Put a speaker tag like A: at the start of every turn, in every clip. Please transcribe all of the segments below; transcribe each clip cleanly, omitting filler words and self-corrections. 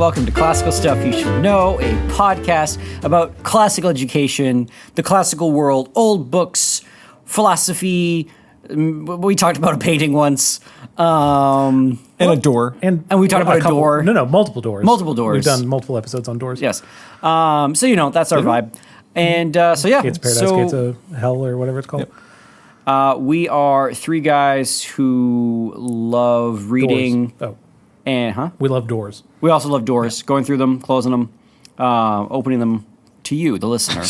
A: welcome to Classical Stuff You Should Know, a podcast about classical education, the classical world, old books, philosophy. We talked about a painting once.
B: And a door.
A: And we talked about a door.
C: No, multiple doors.
A: Multiple doors.
C: We've done multiple episodes on doors.
A: Yes. So, that's our vibe. And so, yeah.
C: Gates of Paradise, Gates of Hell, or whatever it's called.
A: Yep. We are three guys who love reading.
C: Doors. Oh.
A: And,
C: We love doors.
A: We also love doors, going through them, closing them, opening them to you, the listener.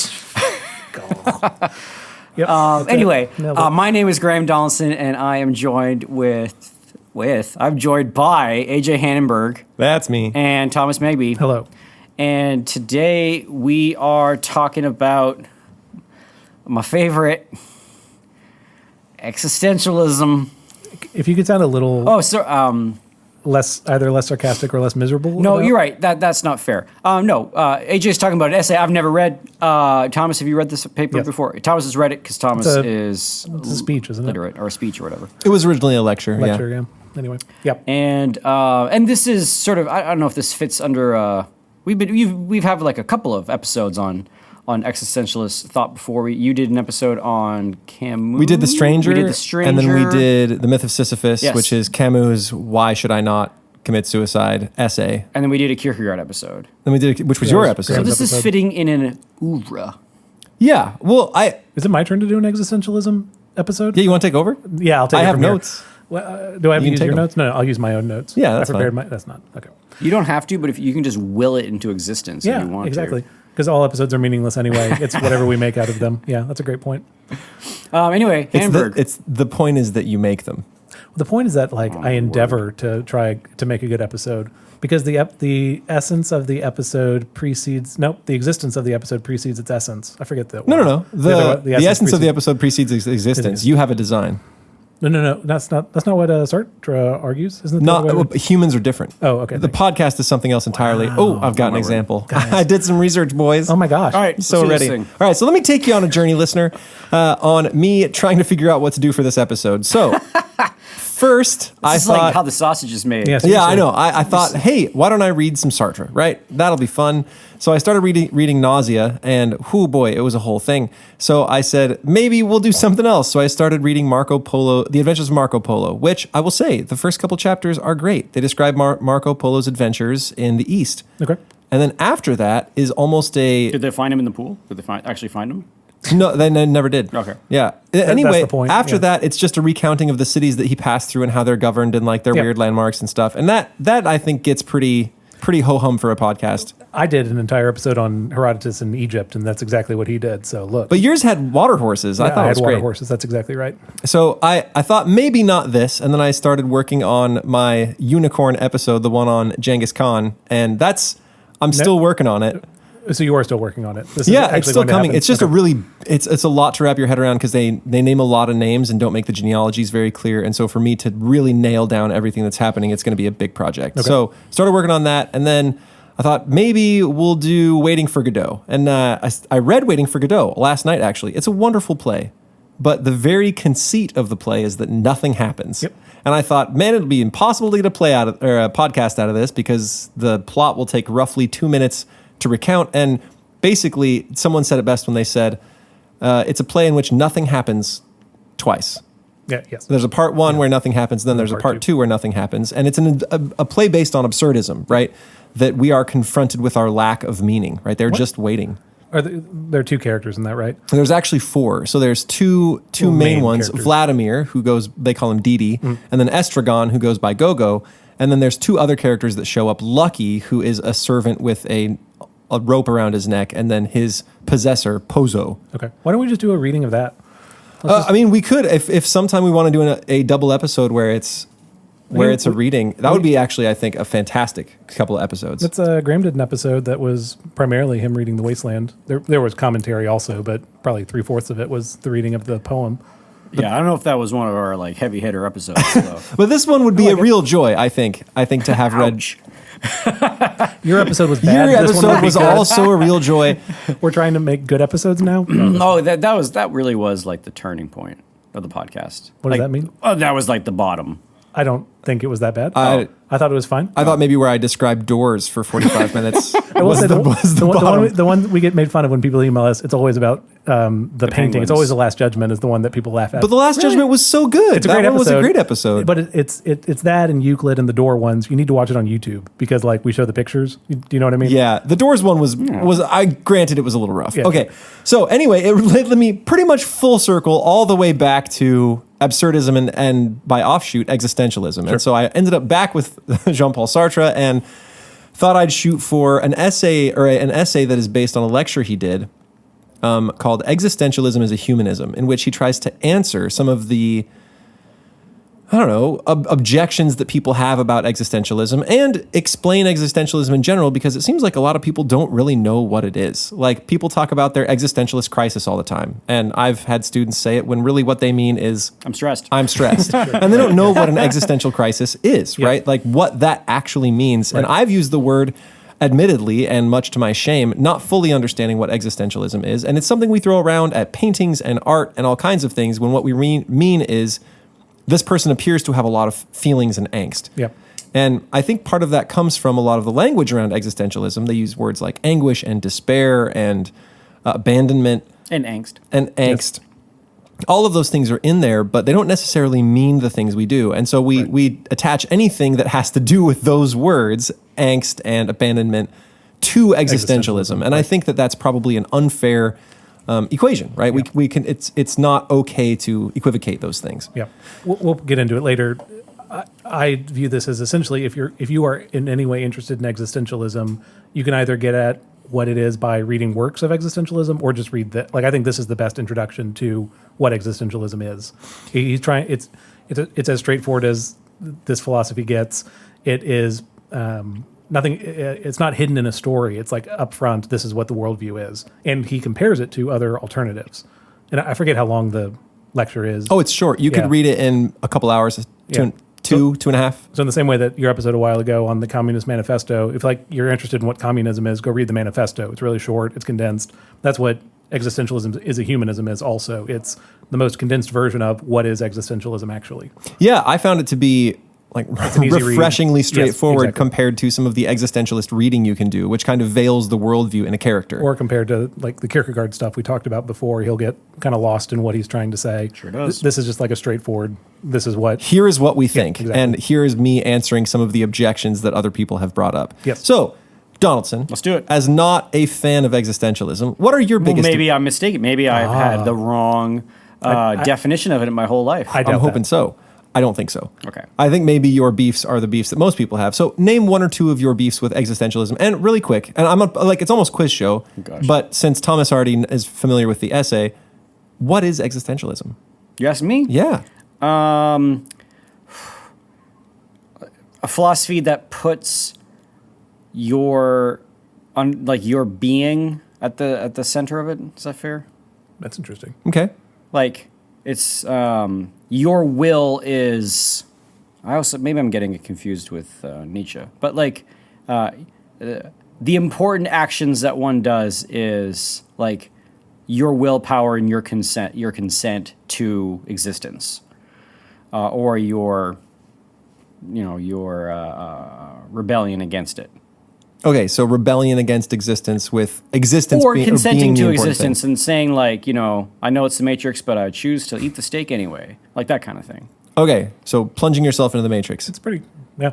C: Yep.
A: Anyway, my name is Graham Donaldson, and I am joined I'm joined by AJ Hannenberg.
B: That's me.
A: And Thomas Magby.
C: Hello.
A: And today we are talking about my favorite, existentialism.
C: If you could sound a little either less sarcastic or less miserable.
A: No, you're right. That's not fair. AJ's talking about an essay I've never read. Thomas, have you read this paper before? Thomas has read it because Thomas is
C: a speech, isn't it?
A: Literate, or a speech or whatever.
B: It was originally a lecture.
C: Yeah. Anyway, yep.
A: And this is sort of, I don't know if this fits under. We've had like a couple of episodes on existentialist thought before. You did an episode on Camus.
B: We did The Stranger. And then we did The Myth of Sisyphus, which is Camus' Why Should I Not Commit Suicide essay.
A: And then we did a Kierkegaard episode.
B: Then we did, which was your episode.
A: So this is fitting in an oeuvre.
B: Yeah. Well,
C: Is it my turn to do an existentialism episode?
B: Yeah, you want to take over?
C: Yeah, I'll take it.
B: I have
C: from
B: notes.
C: Here. Well, do I have to use your notes? No, I'll use my own notes.
B: Yeah, that's fine.
C: That's not. Okay.
A: You don't have to, but if you can just will it into existence if you want
C: exactly. Because all episodes are meaningless anyway. It's whatever we make out of them. Yeah, that's a great point.
A: Anyway, Hannenberg.
B: The point is that you make them.
C: The point is that I endeavor to try to make a good episode because the essence of the episode precedes. Nope, the existence of the episode precedes its essence. I forget that.
B: No. The essence of the episode precedes its existence. You have a design.
C: No. That's not what Sartre argues. Isn't it?
B: Not humans are different.
C: Oh, okay.
B: The podcast is something else entirely.
C: Wow.
B: Oh, I've got an example. I did some research, boys.
C: Oh my gosh!
A: All right,
B: so ready. All right, so let me take you on a journey, listener, on me trying to figure out what to do for this episode. So. First, I thought,
A: like how the sausage is made.
B: Yeah, I know. I thought, hey, why don't I read some Sartre, right? That'll be fun. So I started reading Nausea, and whoo boy, it was a whole thing. So I said, maybe we'll do something else. So I started reading Marco Polo, The Adventures of Marco Polo, which I will say, the first couple chapters are great. They describe Marco Polo's adventures in the East.
C: Okay.
B: And then after that is almost a...
A: Did they find him in the pool? Did they actually find him?
B: No, they never did.
A: Okay.
B: Yeah. Anyway, that's the point. After that, it's just a recounting of the cities that he passed through and how they're governed and like their weird landmarks and stuff. And that I think gets pretty ho-hum for a podcast.
C: I did an entire episode on Herodotus in Egypt, and that's exactly what he did. So look.
B: But yours had water horses. I thought it was great.
C: I had water horses. That's exactly right.
B: So I thought maybe not this, and then I started working on my unicorn episode, the one on Genghis Khan, and I'm still working on it.
C: So you are still working on it.
B: It's still coming. It's just it's a lot to wrap your head around because they name a lot of names and don't make the genealogies very clear. And so for me to really nail down everything that's happening, it's going to be a big project. Okay. So started working on that, and then I thought maybe we'll do Waiting for Godot. And I read Waiting for Godot last night, actually. It's a wonderful play. But the very conceit of the play is that nothing happens.
C: Yep.
B: And I thought, man, it'll be impossible to get a podcast out of this because the plot will take roughly 2 minutes to recount. And basically, someone said it best when they said, it's a play in which nothing happens twice.
C: Yeah, yes.
B: There's a part one where nothing happens, and then there's a part two where nothing happens. And it's a play based on absurdism, right? That we are confronted with our lack of meaning, right? They're just waiting.
C: There are two characters in that, right?
B: There's actually four. So there's two main ones. Characters. Vladimir, they call him Didi, and then Estragon, who goes by Gogo. And then there's two other characters that show up. Lucky, who is a servant with a rope around his neck, and then his possessor, Pozo.
C: Okay. Why don't we just do a reading of that?
B: We could, if sometime we want to do a double episode where it's a reading. That would be actually, I think, a fantastic couple of episodes.
C: Graham did an episode that was primarily him reading The Wasteland. There was commentary also, but probably 3/4 of it was the reading of the poem.
A: Yeah, I don't know if that was one of our like heavy hitter episodes. So.
B: But this one would be a real joy, I think. To have read.
C: Your episode was bad.
B: Your episode was also a real joy.
C: We're trying to make good episodes now.
A: No, that really was like the turning point of the podcast.
C: What does that mean?
A: Oh, that was like the bottom.
C: I don't think it was that bad.
B: I
C: thought it was fine.
B: I thought maybe where I described doors for 45 minutes
C: I will say
B: the
C: one we get made fun of when people email us, it's always about the painting.
A: penguins.
C: It's always The Last Judgment is the one that people laugh at.
B: But The Last Judgment was so good.
C: It's a great
B: one was a
C: episode.
B: great episode.
C: But it's that and Euclid and the Door ones. You need to watch it on YouTube because like we show the pictures. Do you know what I mean?
B: Yeah, the Doors one was I granted it was a little rough.
C: Yeah.
B: Okay, so anyway, it led me pretty much full circle all the way back to absurdism and by offshoot existentialism. And so I ended up back with Jean-Paul Sartre and thought I'd shoot for an essay that is based on a lecture he did called Existentialism is a Humanism, in which he tries to answer some of the objections that people have about existentialism and explain existentialism in general, because it seems like a lot of people don't really know what it is. Like, people talk about their existentialist crisis all the time. And I've had students say it when really what they mean is,
A: I'm stressed.
B: I'm stressed. And they don't know what an existential crisis is, right? Like what that actually means. Right. And I've used the word, admittedly, and much to my shame, not fully understanding what existentialism is. And it's something we throw around at paintings and art and all kinds of things when what we mean is, this person appears to have a lot of feelings and angst.
C: Yep.
B: And I think part of that comes from a lot of the language around existentialism. They use words like anguish and despair and abandonment.
A: And angst.
B: Yes. All of those things are in there, but they don't necessarily mean the things we do. And so we attach anything that has to do with those words, angst and abandonment, to existentialism. And I think that that's probably an unfair equation, right? Yeah. We can. It's not okay to equivocate those things.
C: Yeah, we'll get into it later. I view this as essentially, if you are in any way interested in existentialism, you can either get at what it is by reading works of existentialism, or just read that. Like, I think this is the best introduction to what existentialism is. He's trying. It's as straightforward as this philosophy gets. It is. Nothing. It's not hidden in a story. It's like up front, this is what the worldview is, and he compares it to other alternatives. And I forget how long the lecture is.
B: Oh, it's short. You could read it in a couple hours, two and a half.
C: So in the same way that your episode a while ago on the Communist Manifesto, if like you're interested in what communism is, go read the manifesto. It's really short. It's condensed. That's what existentialism is. A humanism is also. It's the most condensed version of what is existentialism actually. Yeah,
B: I found it to be like refreshingly straightforward compared to some of the existentialist reading you can do, which kind of veils the worldview in a character.
C: Or compared to like the Kierkegaard stuff we talked about before, he'll get kind of lost in what he's trying to say.
A: Sure does.
C: This is just like a straightforward, this is what...
B: Here is what we think.
C: Exactly.
B: And here is me answering some of the objections that other people have brought up.
C: Yes.
B: So, Donaldson.
A: Let's do it.
B: As not a fan of existentialism, what are your biggest...
A: Maybe I'm mistaken. Maybe I've had the wrong definition of it in my whole life.
B: I'm hoping so. I don't think so.
A: Okay.
B: I think maybe your beefs are the beefs that most people have. So name one or two of your beefs with existentialism. And really quick, and it's almost quiz show, but since Thomas already is familiar with the essay, what is existentialism?
A: You asked me?
B: Yeah.
A: A philosophy that puts your being at the center of it. Is that fair?
C: That's interesting.
B: Okay.
A: Like, it's your will is. Maybe I'm getting it confused with Nietzsche, but like the important actions that one does is like your willpower and your consent to existence, or your rebellion against it.
B: Okay, so rebellion against existence with existence
A: or consenting to existence
B: thing.
A: And saying like, I know it's the Matrix, but I choose to eat the steak anyway, like that kind of thing.
B: Okay, so plunging yourself into the Matrix.
C: It's pretty, yeah.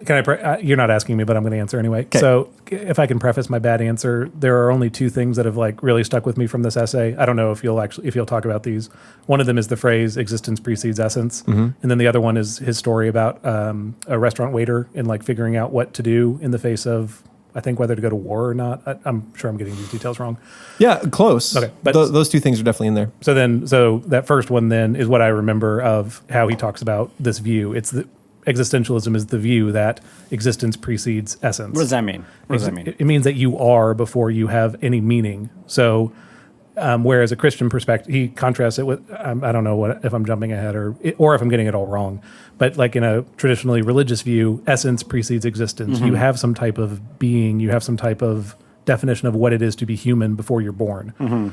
C: Can I? You're not asking me, but I'm going to answer anyway.
B: Okay.
C: So, if I can preface my bad answer, there are only two things that have like really stuck with me from this essay. I don't know if you'll talk about these. One of them is the phrase "existence precedes essence," and then the other one is his story about a restaurant waiter and like figuring out what to do in the face of, I think, whether to go to war or not. I'm sure I'm getting these details wrong.
B: Yeah, close.
C: Okay, but
B: those two things are definitely in there.
C: So that first one then is what I remember of how he talks about this view. It's the existentialism is the view that existence precedes essence.
A: What does that mean?
C: It means that you are before you have any meaning. So, whereas a Christian perspective, he contrasts it with, I don't know if I'm jumping ahead or if I'm getting it all wrong, but like in a traditionally religious view, essence precedes existence. Mm-hmm. You have some type of being, you have some type of definition of what it is to be human before you're born. Mm-hmm.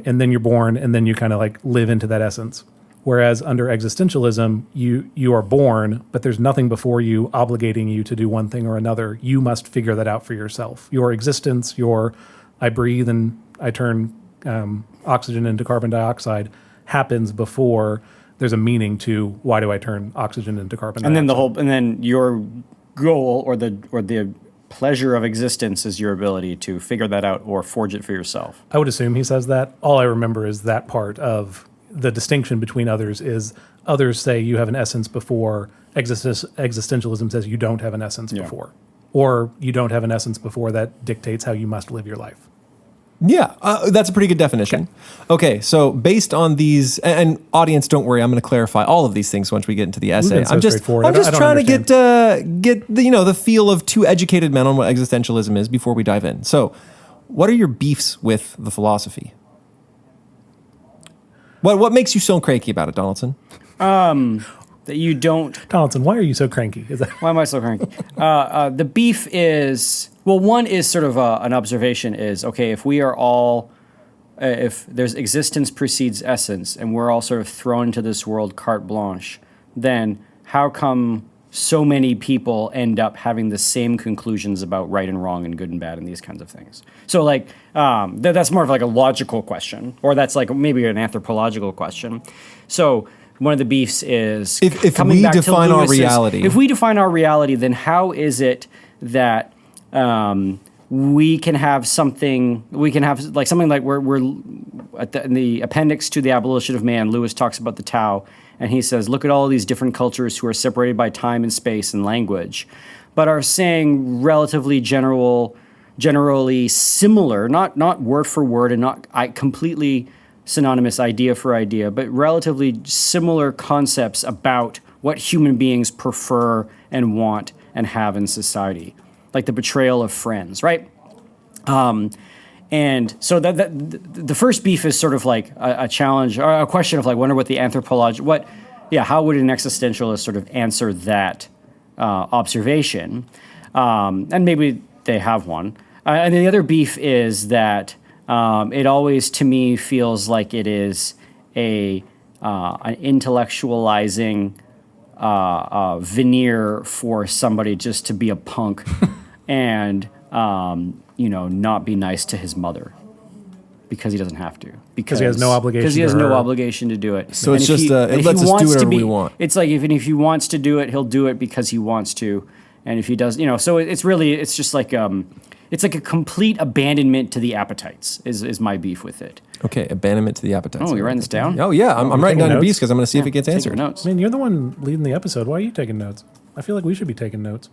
C: And then you're born and then you kind of like live into that essence. Whereas under existentialism, you are born, but there's nothing before you obligating you to do one thing or another. You must figure that out for yourself. Your existence, I breathe and I turn oxygen into carbon dioxide happens before there's a meaning to why do I turn oxygen into carbon dioxide.
A: And then your goal or the pleasure of existence is your ability to figure that out or forge it for yourself.
C: I would assume he says that. All I remember is that part of the distinction between others is others say you have an essence before. Existentialism says you don't have an essence before. Or you don't have an essence before that dictates how you must live your life.
B: Yeah, that's a pretty good definition. Okay, so based on these, and audience, don't worry, I'm going to clarify all of these things once we get into the essay.
C: I'm just
B: trying to get the feel of two educated men on what existentialism is before we dive in. So, what are your beefs with the philosophy? What makes you so cranky about it, Donaldson?
A: That you don't.
C: Donaldson, why are you so cranky?
A: Why am I so cranky? The beef is, well, one is sort of an observation is, okay, if we are all, if there's existence precedes essence and we're all sort of thrown into this world carte blanche, then how come so many people end up having the same conclusions about right and wrong and good and bad and these kinds of things? So like, that's more of like a logical question, or that's like maybe an anthropological question. So one of the beefs is
B: if we define our reality.
A: If we define our reality, then how is it that we can have something? We can have like something like we're in the appendix to the Abolition of Man. Lewis talks about the Tao, and he says, look at all of these different cultures who are separated by time and space and language, but are saying relatively generally similar, not word for word, and not completely synonymous idea for idea, but relatively similar concepts about what human beings prefer and want and have in society, like the betrayal of friends, right? And so that the first beef is sort of like a challenge or a question of like, wonder what the how would an existentialist sort of answer that observation? And maybe they have one. And the other beef is that it always, to me, feels like it is an intellectualizing veneer for somebody just to be a punk and, not be nice to his mother because he doesn't have to. Because
C: he has no obligation.
A: Because he has no obligation to do it.
B: So it's just, it lets us do whatever we want.
A: It's like if he wants to do it, he'll do it because he wants to. And if he does, so it's just like... it's like a complete abandonment to the appetites is my beef with it.
B: Okay, abandonment to the appetites.
A: Oh, you're writing this down?
B: Oh, yeah. I'm writing down your beefs because I'm going to see if it gets answered.
A: Notes.
C: I mean, you're the one leading the episode. Why are you taking notes? I feel like we should be taking notes.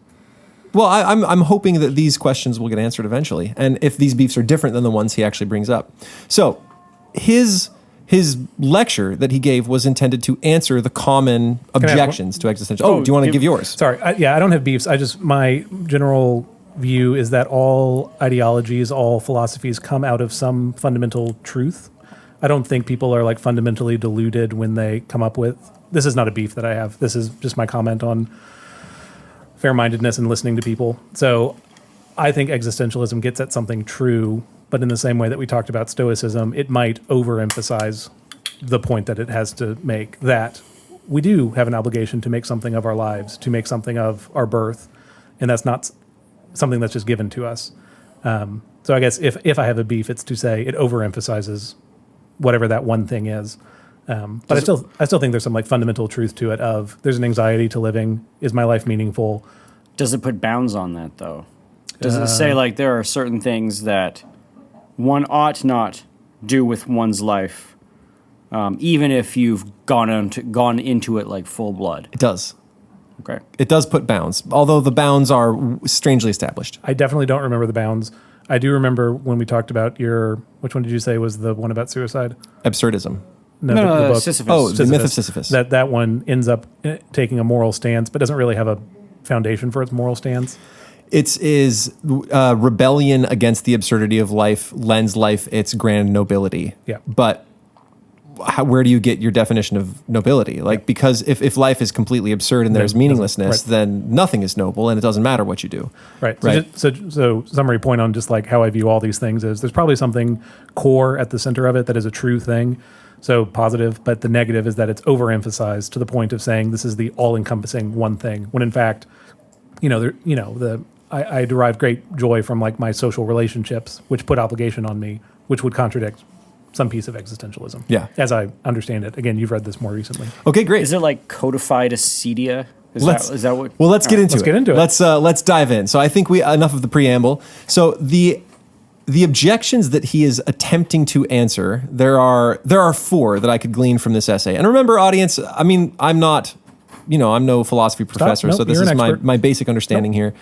B: Well, I'm hoping that these questions will get answered eventually, and if these beefs are different than the ones he actually brings up. So, his lecture that he gave was intended to answer the common objections to existential. Oh, do you want to give yours?
C: Sorry. I don't have beefs. My general view is that all ideologies, all philosophies come out of some fundamental truth. I don't think people are like fundamentally deluded when they come up with, this is not a beef that I have. This is just my comment on fair-mindedness and listening to people. So I think existentialism gets at something true, but in the same way that we talked about Stoicism, it might overemphasize the point that it has to make, that we do have an obligation to make something of our lives, to make something of our birth, and that's not something that's just given to us. So I guess if I have a beef, it's to say it overemphasizes whatever that one thing is. But I still think there's some like fundamental truth to it of there's an anxiety to living. Is my life meaningful?
A: Does it put bounds on that though? Does it say like there are certain things that one ought not do with one's life, even if you've gone into it like full blood?
B: It does.
A: Okay.
B: It does put bounds, although the bounds are strangely established.
C: I definitely don't remember the bounds. I do remember when we talked about which one did you say was the one about suicide?
B: Absurdism.
C: The book.
A: Sisyphus.
B: Oh, the myth of Sisyphus.
C: That one ends up taking a moral stance, but doesn't really have a foundation for its moral stance.
B: It is rebellion against the absurdity of life lends life its grand nobility.
C: Yeah.
B: But where do you get your definition of nobility? Like, because if life is completely absurd and there's meaninglessness, then nothing is noble and it doesn't matter what you do.
C: Right. So summary point on just like how I view all these things is there's probably something core at the center of it that is a true thing. so positive, but the negative is that it's overemphasized to the point of saying this is the all-encompassing one thing, when in fact, I derive great joy from like my social relationships, which put obligation on me, which would contradict some piece of existentialism.
B: Yeah.
C: As I understand it. Again, you've read this more recently.
B: Okay, great.
A: Is it like codified acedia? Is that what?
B: Well, let's get into it.
C: Let's
B: Let's dive in. So I think enough of the preamble. So the objections that he is attempting to answer, there are 4 that I could glean from this essay. And remember, audience, I mean, I'm no philosophy professor, so this is my basic understanding here.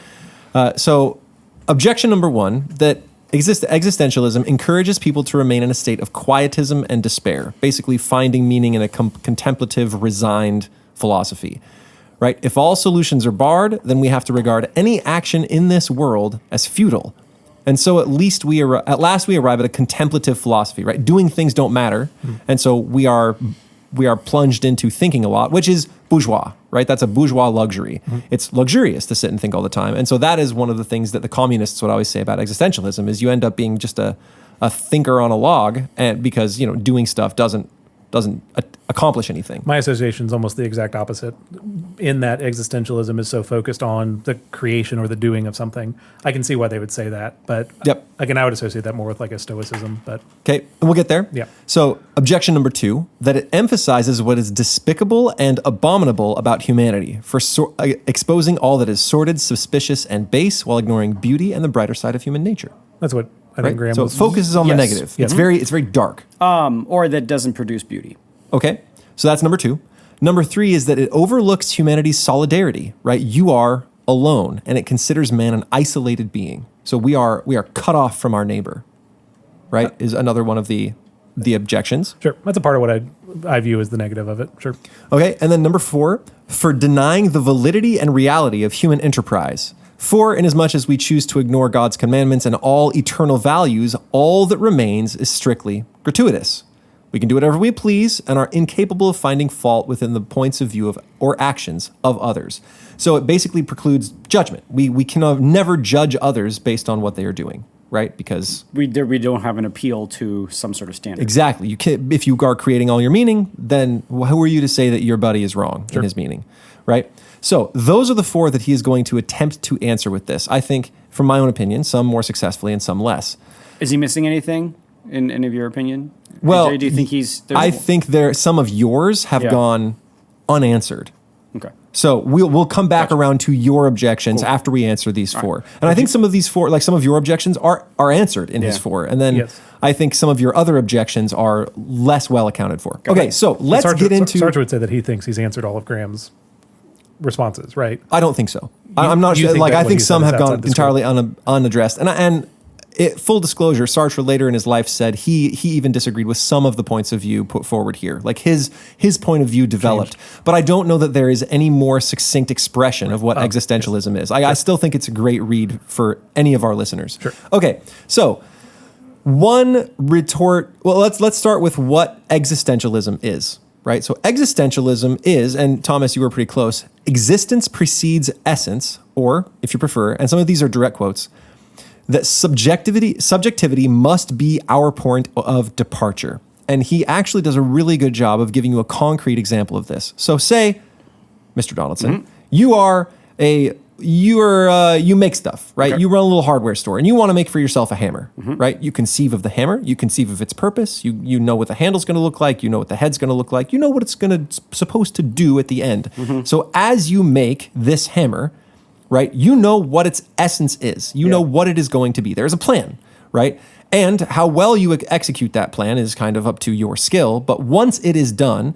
B: So objection number 1, that existentialism encourages people to remain in a state of quietism and despair, basically finding meaning in a contemplative, resigned philosophy. Right? If all solutions are barred, then we have to regard any action in this world as futile. And so at last we arrive at a contemplative philosophy, right? Doing things don't matter. And so we are plunged into thinking a lot, which is bourgeois, right? That's a bourgeois luxury. It's luxurious to sit and think all the time. And so that is one of the things that the communists would always say about existentialism is you end up being just a thinker on a log, and because, doing stuff doesn't accomplish anything.
C: My association is almost the exact opposite, in that existentialism is so focused on the creation or the doing of something. I can see why they would say that, but again, I would associate that more with like a stoicism. But
B: okay, and we'll get there.
C: Yeah.
B: So objection number 2, that it emphasizes what is despicable and abominable about humanity, for exposing all that is sordid, suspicious, and base, while ignoring beauty and the brighter side of human nature.
C: that's what I think Graham
B: So it
C: was.
B: focuses on the negative.
C: Yes.
B: It's very dark.
A: Or that doesn't produce beauty.
B: Okay, so that's number 2. Number 3 is that it overlooks humanity's solidarity, right? You are alone, and it considers man an isolated being. So we are cut off from our neighbor, right? Is another one of the objections.
C: Sure, that's a part of what I view as the negative of it. Sure.
B: Okay, and then number 4, for denying the validity and reality of human enterprise. For inasmuch as we choose to ignore God's commandments and all eternal values, all that remains is strictly gratuitous. We can do whatever we please and are incapable of finding fault within the points of view of or actions of others. So it basically precludes judgment. We can never judge others based on what they are doing, right? Because
A: we don't have an appeal to some sort of standard.
B: Exactly. You can't, if you are creating all your meaning, then who are you to say that your buddy is wrong in his meaning, right? So those are the 4 that he is going to attempt to answer with this. I think, from my own opinion, some more successfully and some less.
A: Is he missing anything, in any of your opinion?
B: Well,
A: AJ, do you think
B: I think some of yours have gone unanswered.
A: Okay.
B: So we'll come back around to your objections after we answer these 4. Right. And I think some of these 4, like some of your objections are answered in his 4. And then I think some of your other objections are less well accounted for. Okay, so let's get into...
C: Sartre would say that he thinks he's answered all of Graham's responses, right?
B: I don't think so. I'm not sure. Like, I think some have gone entirely unaddressed. And full disclosure, Sartre later in his life said he even disagreed with some of the points of view put forward here. Like his point of view developed. But I don't know that there is any more succinct expression of what existentialism is. I still think it's a great read for any of our listeners.
C: Sure.
B: Okay, so one retort. Well, let's start with what existentialism is. Right? So existentialism is, and Thomas, you were pretty close, existence precedes essence, or if you prefer, and some of these are direct quotes, that subjectivity must be our point of departure. And he actually does a really good job of giving you a concrete example of this. So say, Mr. Donaldson, you make stuff, right? Okay. You run a little hardware store and you want to make for yourself a hammer, right? You conceive of the hammer, you conceive of its purpose, you know what the handle's going to look like, you know what the head's going to look like, you know what it's supposed to do at the end. So as you make this hammer, right, you know what its essence is. You know what it is going to be. There's a plan, right? And how well you execute that plan is kind of up to your skill. But once it is done,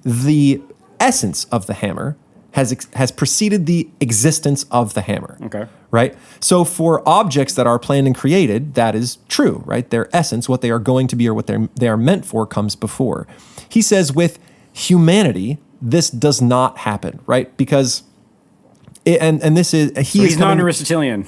B: the essence of the hammer has preceded the existence of the hammer. Okay. Right? So for objects that are planned and created, that is true, right? Their essence, what they are going to be or what they are meant for, comes before. He says with humanity, this does not happen, right? Because... he's
A: non-Aristotelian.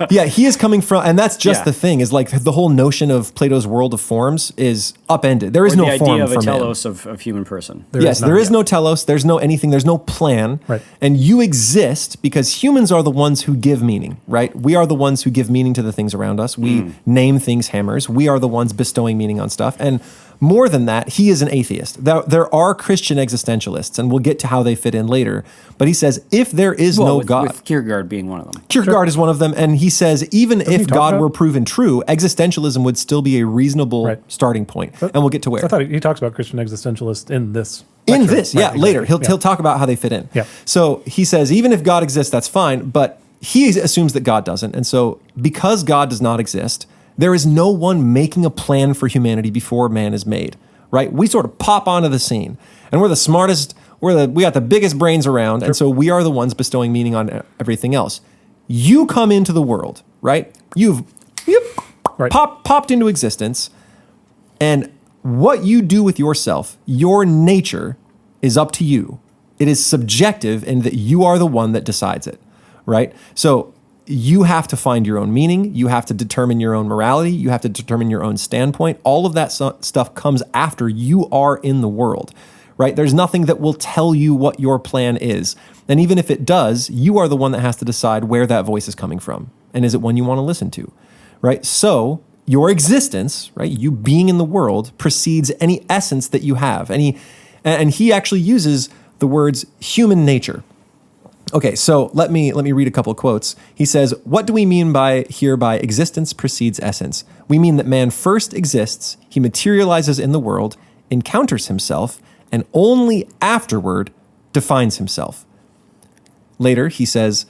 B: Yeah, he is coming from, and that's just the thing, is like the whole notion of Plato's world of forms is upended. There is no form for man.
A: The idea of a telos of human person.
B: There is no telos, there's no anything, there's no plan.
C: Right.
B: And you exist because humans are the ones who give meaning, right? We are the ones who give meaning to the things around us. We name things hammers. We are the ones bestowing meaning on stuff. And More than that, he is an atheist. There are Christian existentialists, and we'll get to how they fit in later. But he says, if there is no God...
A: With Kierkegaard being one of them.
B: Kierkegaard is one of them, and he says, even if God
C: about-
B: were proven true, existentialism would still be a reasonable starting point. And we'll get to where.
C: I thought he talks about Christian existentialists in this.
B: In
C: lecture.
B: this,
C: Right,
B: later.
C: exactly.
B: He'll talk about how they fit in.
C: Yeah.
B: So he says, even if God exists, that's fine, but he assumes that God doesn't. And so because God does not exist, there is no one making a plan for humanity before man is made, right? We sort of pop onto the scene, and we're the smartest, we got the biggest brains around, and so we are the ones bestowing meaning on everything else. You come into the world, right? You've
C: Right.
B: popped into existence, and what you do with yourself, your nature, is up to you. It is subjective in that you are the one that decides it, right? So you have to find your own meaning. You have to determine your own morality. You have to determine your own standpoint. All of that stuff comes after you are in the world, right? There's nothing that will tell you what your plan is. And even if it does, you are the one that has to decide where that voice is coming from. And is it one you want to listen to, right? So your existence, right, you being in the world, precedes any essence that you have. And he actually uses the words human nature. Okay, so let me read a couple of quotes. He says, what do we mean by existence precedes essence? We mean that man first exists, he materializes in the world, encounters himself, and only afterward defines himself. Later, he says,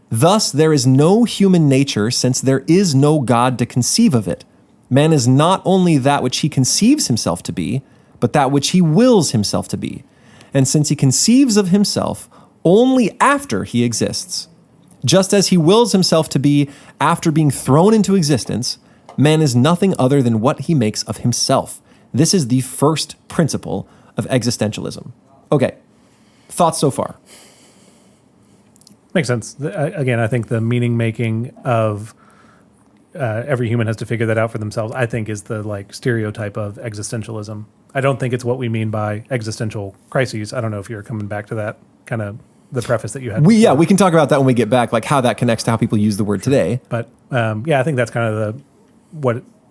B: thus there is no human nature since there is no God to conceive of it. Man is not only that which he conceives himself to be, but that which he wills himself to be. And since he conceives of himself only after he exists, just as he wills himself to be after being thrown into existence, man is nothing other than what he makes of himself. This is the first principle of existentialism. Okay, thoughts so far?
C: Makes sense. Again, I think the meaning making of every human has to figure that out for themselves, I think, is the stereotype of existentialism. I don't think it's what we mean by existential crises. I don't know if you're coming back to that kind of the preface that you had.
B: We can talk about that when we get back, like how that connects to how people use the word today.
C: But I think that's kind of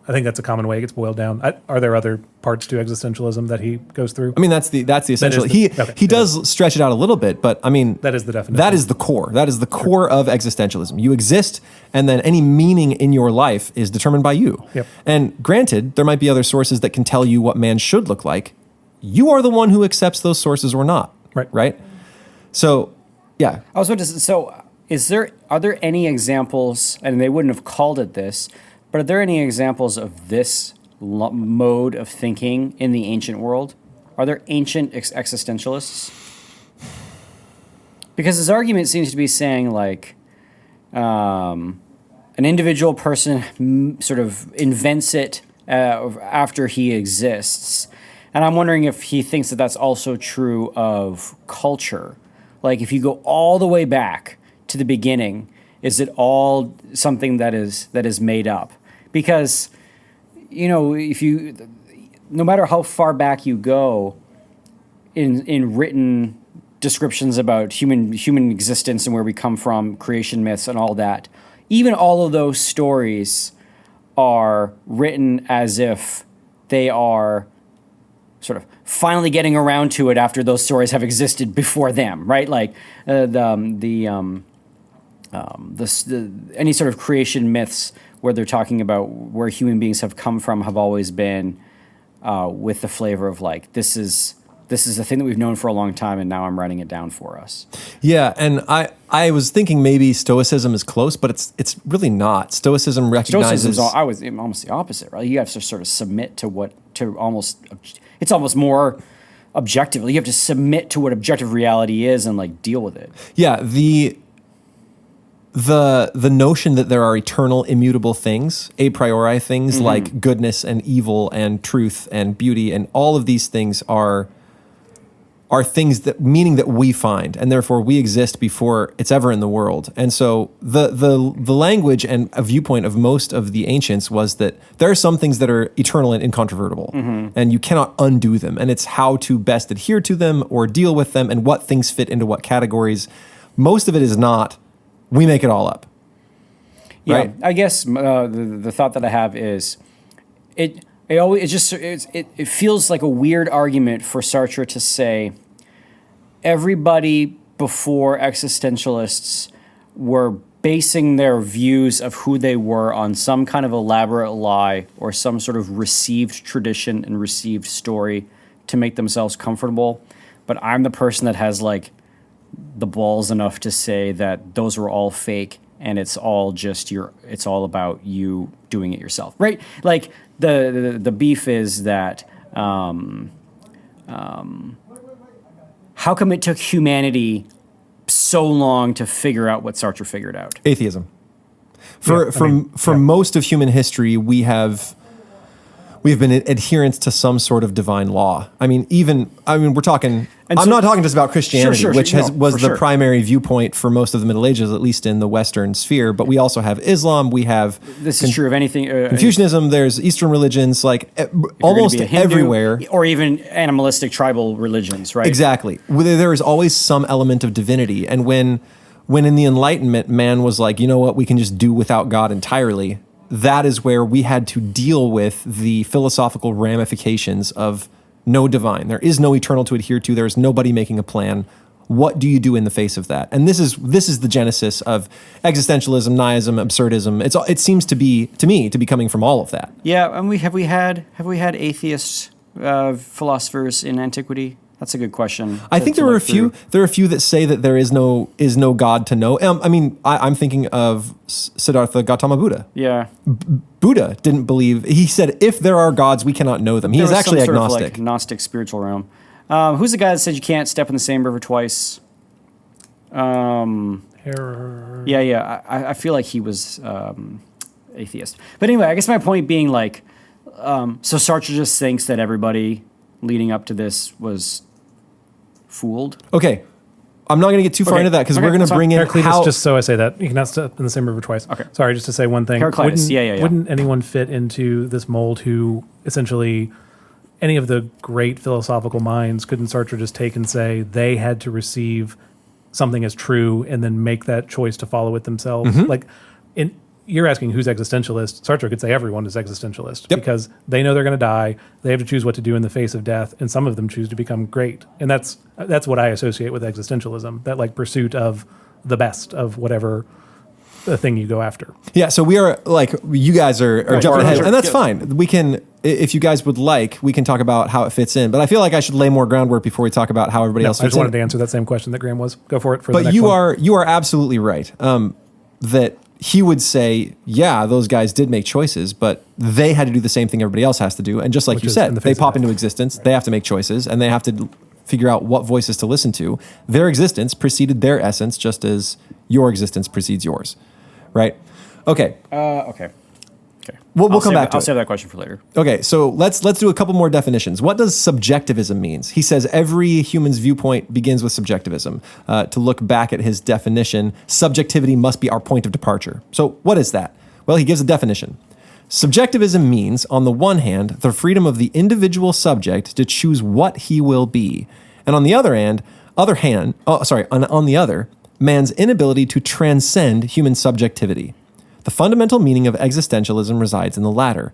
C: I think that's a common way it gets boiled down. Are there other parts to existentialism that he goes through?
B: I mean, that's the essential.
C: Okay.
B: He does stretch it out a little bit, but I mean,
C: that is the definition.
B: That is the core. That is the core of existentialism. You exist, and then any meaning in your life is determined by you.
C: Yep.
B: And granted, there might be other sources that can tell you what man should look like. You are the one who accepts those sources or not.
C: Right.
B: Right. So, yeah.
A: I was about to say, so are there any examples, and they wouldn't have called it this, but are there any examples of this mode of thinking in the ancient world? Are there ancient existentialists? Because his argument seems to be saying an individual person sort of invents it after he exists. And I'm wondering if he thinks that that's also true of culture. Like if you go all the way back to the beginning, is it all something that is made up? Because, no matter how far back you go in written descriptions about human existence and where we come from, creation myths and all that, even all of those stories are written as if they are sort of finally getting around to it after those stories have existed before them, right? Like any sort of creation myths where they're talking about where human beings have come from have always been with the flavor of this is a thing that we've known for a long time, and now I'm writing it down for us.
B: Yeah, and I was thinking maybe Stoicism is close, but it's really not. Stoicism recognizes...
A: I was almost the opposite, right? You have to sort of submit it's almost more objective. You have to submit to what objective reality is and deal with it.
B: Yeah, the notion that there are eternal, immutable things, a priori things like goodness and evil and truth and beauty, and all of these things are things meaning that we find, and therefore we exist before it's ever in the world. And so the language and a viewpoint of most of the ancients was that there are some things that are eternal and incontrovertible, and you cannot undo them. And it's how to best adhere to them or deal with them, and what things fit into what categories. Most of it is not. We make it all up.
A: Yeah,
B: right?
A: I guess the thought that I have is it feels like a weird argument for Sartre to say everybody before existentialists were basing their views of who they were on some kind of elaborate lie or some sort of received tradition and received story to make themselves comfortable. But I'm the person that has like the balls enough to say that those were all fake and it's all about you doing it yourself, right? Like the beef is that how come it took humanity so long to figure out what Sartre figured out?
B: Atheism. For most of human history, we've been adherents to some sort of divine law. We're talking. I'm not talking just about Christianity, which was the primary viewpoint for most of the Middle Ages, at least in the Western sphere. But we also have Islam. We have
A: this is true of anything.
B: Confucianism. There's Eastern religions, like almost everywhere,
A: or even animalistic tribal religions, right?
B: Exactly. There is always some element of divinity, and when in the Enlightenment, man was like, you know what, we can just do without God entirely. That is where we had to deal with the philosophical ramifications of no divine. There is no eternal to adhere to. There is nobody making a plan. What do you do in the face of that? And this is the genesis of existentialism, nihilism, absurdism. It seems to me to be coming from all of that.
A: Yeah, and have we had atheist philosophers in antiquity? That's a good question.
B: I think there are a few. There are a few that say that there is no God to know. I'm thinking of Siddhartha Gautama Buddha.
A: Yeah,
B: Buddha didn't believe. He said, "If there are gods, we cannot know them." He is actually agnostic.
A: Sort of like Gnostic spiritual realm. Who's the guy that said you can't step in the same river twice? Yeah. I feel like he was atheist. But anyway, I guess my point being like, so Sartre just thinks that everybody leading up to this was fooled.
B: Okay. I'm not going to get too far into that because we're going to bring in
C: Heraclitus, just so I say that. You cannot step in the same river twice.
A: Okay.
C: Sorry, just to say one thing.
A: Heraclitus,
C: Wouldn't anyone fit into this mold who essentially any of the great philosophical minds couldn't Sartre just take and say they had to receive something as true and then make that choice to follow it themselves? Mm-hmm. You're asking who's existentialist. Sartre could say everyone is existentialist because they know they're going to die. They have to choose what to do in the face of death, and some of them choose to become great. And that's what I associate with existentialism, that like pursuit of the best of whatever the thing you go after.
B: Yeah, so we are like, you guys are jumping ahead, and that's fine. We can, if you guys would like, we can talk about how it fits in. But I feel like I should lay more groundwork before we talk about how everybody else fits in.
C: I just wanted to answer that same question that Graham was. Go for it.
B: But you are absolutely right that he would say, yeah, those guys did make choices, but they had to do the same thing everybody else has to do. And just like you said, they pop into existence, they have to make choices, and they have to figure out what voices to listen to. Their existence preceded their essence, just as your existence precedes yours. Right? Okay.
A: Okay.
B: We'll come back to it.
A: I'll save that question for later.
B: Okay, so let's do a couple more definitions. What does subjectivism mean? He says every human's viewpoint begins with subjectivism. To look back at his definition, subjectivity must be our point of departure. So what is that? Well, he gives a definition. Subjectivism means, on the one hand, the freedom of the individual subject to choose what he will be, and on the other, man's inability to transcend human subjectivity. The fundamental meaning of existentialism resides in the latter.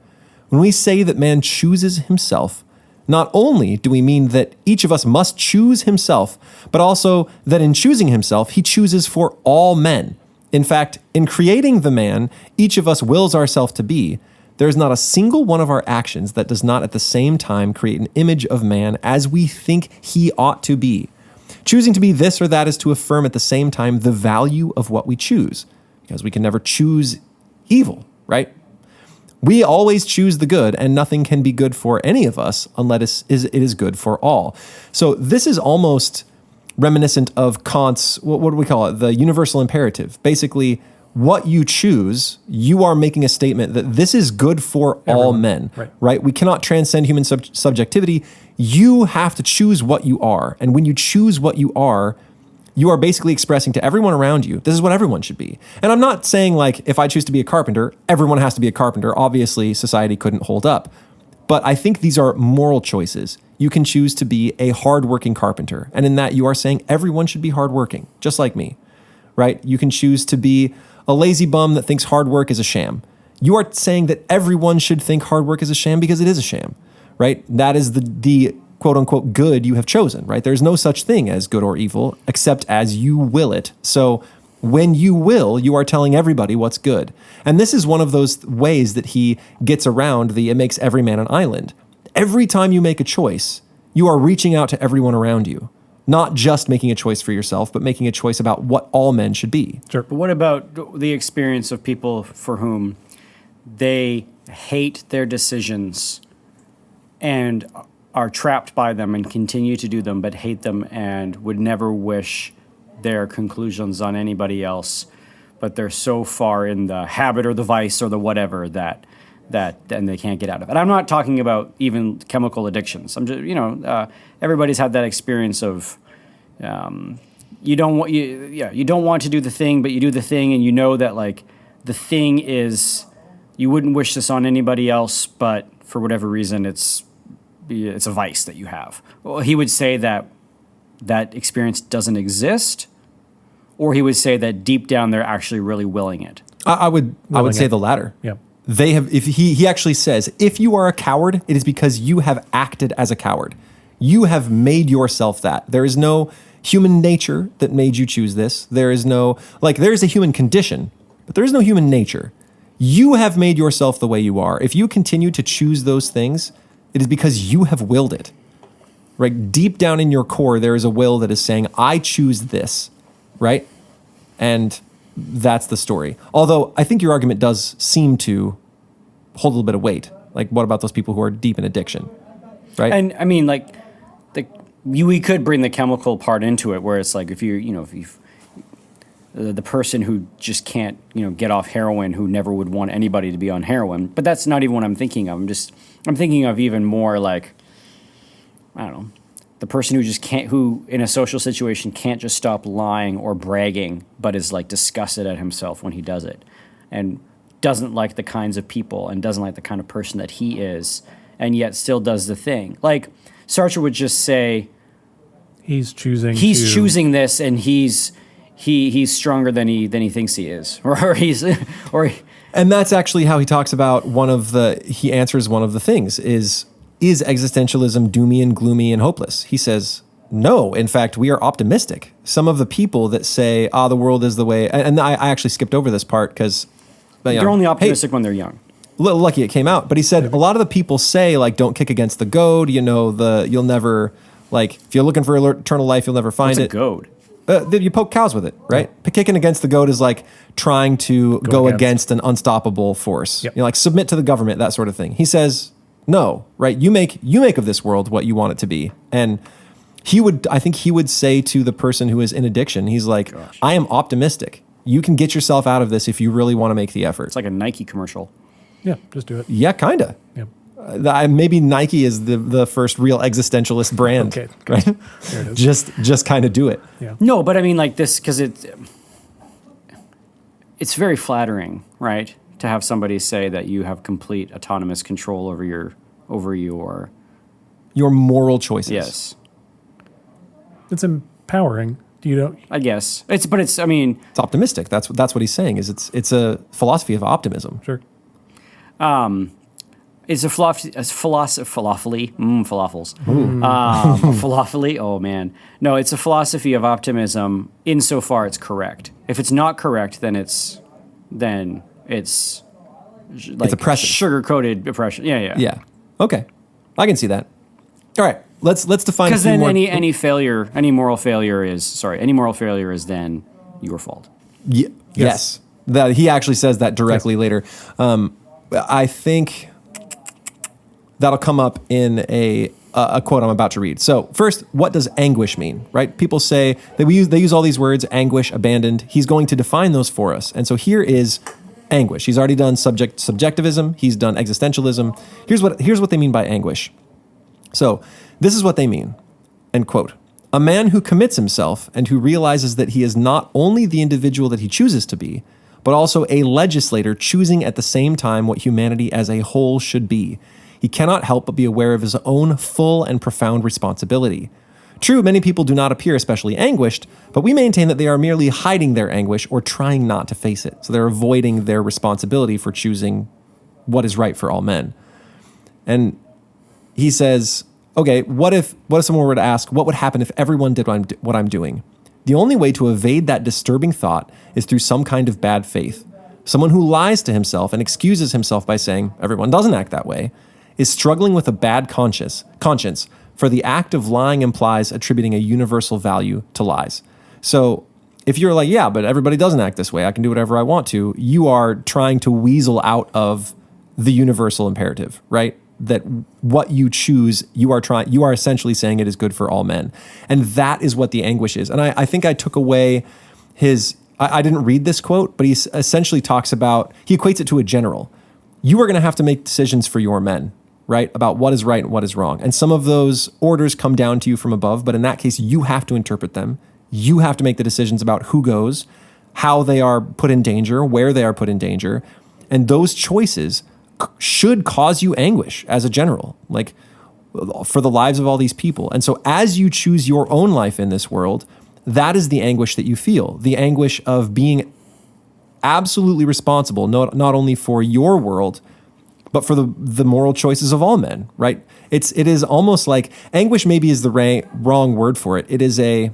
B: When we say that man chooses himself, not only do we mean that each of us must choose himself, but also that in choosing himself, he chooses for all men. In fact, in creating the man each of us wills ourselves to be, there is not a single one of our actions that does not at the same time create an image of man as we think he ought to be. Choosing to be this or that is to affirm at the same time the value of what we choose, because we can never choose evil, right? We always choose the good, and nothing can be good for any of us unless it is good for all. So this is almost reminiscent of Kant's, what do we call it? The universal imperative. Basically, what you choose, you are making a statement that this is good for all men, right? We cannot transcend human subjectivity. You have to choose what you are. And when you choose what you are basically expressing to everyone around you, this is what everyone should be. And I'm not saying like, if I choose to be a carpenter, everyone has to be a carpenter. Obviously, society couldn't hold up. But I think these are moral choices. You can choose to be a hardworking carpenter. And in that, you are saying everyone should be hardworking, just like me, right? You can choose to be a lazy bum that thinks hard work is a sham. You are saying that everyone should think hard work is a sham because it is a sham, right? That is the quote unquote good you have chosen, right? There's no such thing as good or evil except as you will it. So when you will, you are telling everybody what's good. And this is one of those ways that he gets around it makes every man an island. Every time you make a choice, you are reaching out to everyone around you, not just making a choice for yourself, but making a choice about what all men should be.
C: Sure.
A: But what about the experience of people for whom they hate their decisions and are trapped by them and continue to do them, but hate them and would never wish their conclusions on anybody else, but they're so far in the habit or the vice or the whatever that and they can't get out of it. I'm not talking about even chemical addictions. I'm just, everybody's had that experience of you don't want to do the thing, but you do the thing, and you know that like the thing is you wouldn't wish this on anybody else, but for whatever reason it's a vice that you have. Well, he would say that experience doesn't exist, or he would say that deep down they're actually really willing it.
B: I would say the latter.
C: Yeah.
B: They have. If he actually says, if you are a coward, it is because you have acted as a coward. You have made yourself that. There is no human nature that made you choose this. There is no there is a human condition, but there is no human nature. You have made yourself the way you are. If you continue to choose those things, it is because you have willed it. Right? Deep down in your core, there is a will that is saying, I choose this. Right? And that's the story. Although I think your argument does seem to hold a little bit of weight. Like, what about those people who are deep in addiction? Right?
A: And I mean, we could bring the chemical part into it, where it's like if the person who just can't, get off heroin, who never would want anybody to be on heroin. But that's not even what I'm thinking of. I'm thinking of even more like, I don't know, the person who in a social situation can't just stop lying or bragging, but is like disgusted at himself when he does it, and doesn't like the kinds of people and doesn't like the kind of person that he is, and yet still does the thing. Like Sartre would just say, he's choosing this, and he's stronger than he thinks he is,
B: and that's actually how he talks about he answers one of the things is existentialism doomy and gloomy and hopeless? He says, no, in fact, we are optimistic. Some of the people that say, the world is the way, and I actually skipped over this part because
A: they're only optimistic when they're young.
B: Lucky it came out, but he said a lot of the people say don't kick against the goad. You'll never if you're looking for eternal life, you'll never find it.
A: What's a goad?
B: You poke cows with it, right? Yeah. Kicking against the goad is like trying to go against an unstoppable force. Yep. Submit to the government, that sort of thing. He says, no, right? You make of this world what you want it to be. And I think he would say to the person who is in addiction, he's like, gosh, I am optimistic. You can get yourself out of this if you really want to make the effort.
A: It's like a Nike commercial.
C: Yeah, just do it.
B: Yeah, kind of.
C: Yeah.
B: Maybe Nike is the first real existentialist brand.
C: Okay.
B: Right?
C: There it is.
B: Just kind of do it.
C: Yeah.
A: No, but I mean this because it's very flattering, right? To have somebody say that you have complete autonomous control over your
B: moral choices.
A: Yes.
C: It's empowering.
A: I guess it's
B: optimistic. That's what he's saying. Is it's a philosophy of optimism.
C: Sure.
A: It's a falafels. Falafel. Oh man, no, it's a philosophy of optimism insofar it's correct. If it's not correct, then it's
B: it's oppressive,
A: sugar-coated oppression. Yeah.
B: Okay, I can see that. All right, let's define.
A: Because then any moral failure is then your fault.
B: Yes. That he actually says that directly later. I think that'll come up in a quote I'm about to read. So first, what does anguish mean, right? People say that they use all these words, anguish, abandoned. He's going to define those for us. And so here is anguish. He's already done subjectivism. He's done existentialism. Here's what they mean by anguish. So this is what they mean, end quote. A man who commits himself and who realizes that he is not only the individual that he chooses to be, but also a legislator choosing at the same time what humanity as a whole should be. He cannot help but be aware of his own full and profound responsibility. True, many people do not appear especially anguished, but we maintain that they are merely hiding their anguish or trying not to face it. So they're avoiding their responsibility for choosing what is right for all men. And he says, okay, what if someone were to ask, what would happen if everyone did what I'm doing? The only way to evade that disturbing thought is through some kind of bad faith. Someone who lies to himself and excuses himself by saying, everyone doesn't act that way, is struggling with a bad conscience, for the act of lying implies attributing a universal value to lies. So if you're like, yeah, but everybody doesn't act this way, I can do whatever I want to, you are trying to weasel out of the universal imperative, right? That what you choose, you are essentially saying it is good for all men. And that is what the anguish is. And I think I took away I didn't read this quote, but he essentially talks about, he equates it to a general. You are going to have to make decisions for your men, right? About what is right and what is wrong. And some of those orders come down to you from above, but in that case, you have to interpret them. You have to make the decisions about who goes, how they are put in danger, where they are put in danger. And those choices should cause you anguish as a general, like for the lives of all these people. And so as you choose your own life in this world, that is the anguish that you feel, the anguish of being absolutely responsible, not only for your world, but for the moral choices of all men, right? It is almost like, anguish maybe is the wrong word for it. It is to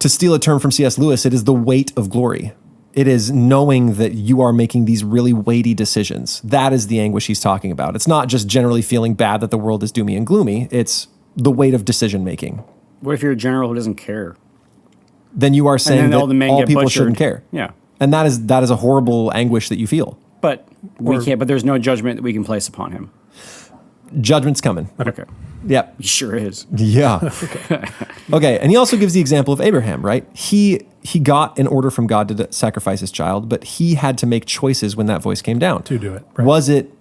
B: steal a term from C.S. Lewis, it is the weight of glory. It is knowing that you are making these really weighty decisions. That is the anguish he's talking about. It's not just generally feeling bad that the world is doomy and gloomy. It's the weight of decision making.
A: What if you're a general who doesn't care?
B: Then you are saying that all people shouldn't care.
A: Yeah.
B: And that is a horrible anguish that you feel.
A: But we can't. But there's no judgment that we can place upon him.
B: Judgment's coming.
A: Okay.
B: Yeah.
A: He sure is.
B: Yeah. Okay. And he also gives the example of Abraham, right? He got an order from God to sacrifice his child, but he had to make choices when that voice came down.
C: To do it. Right.
B: Was it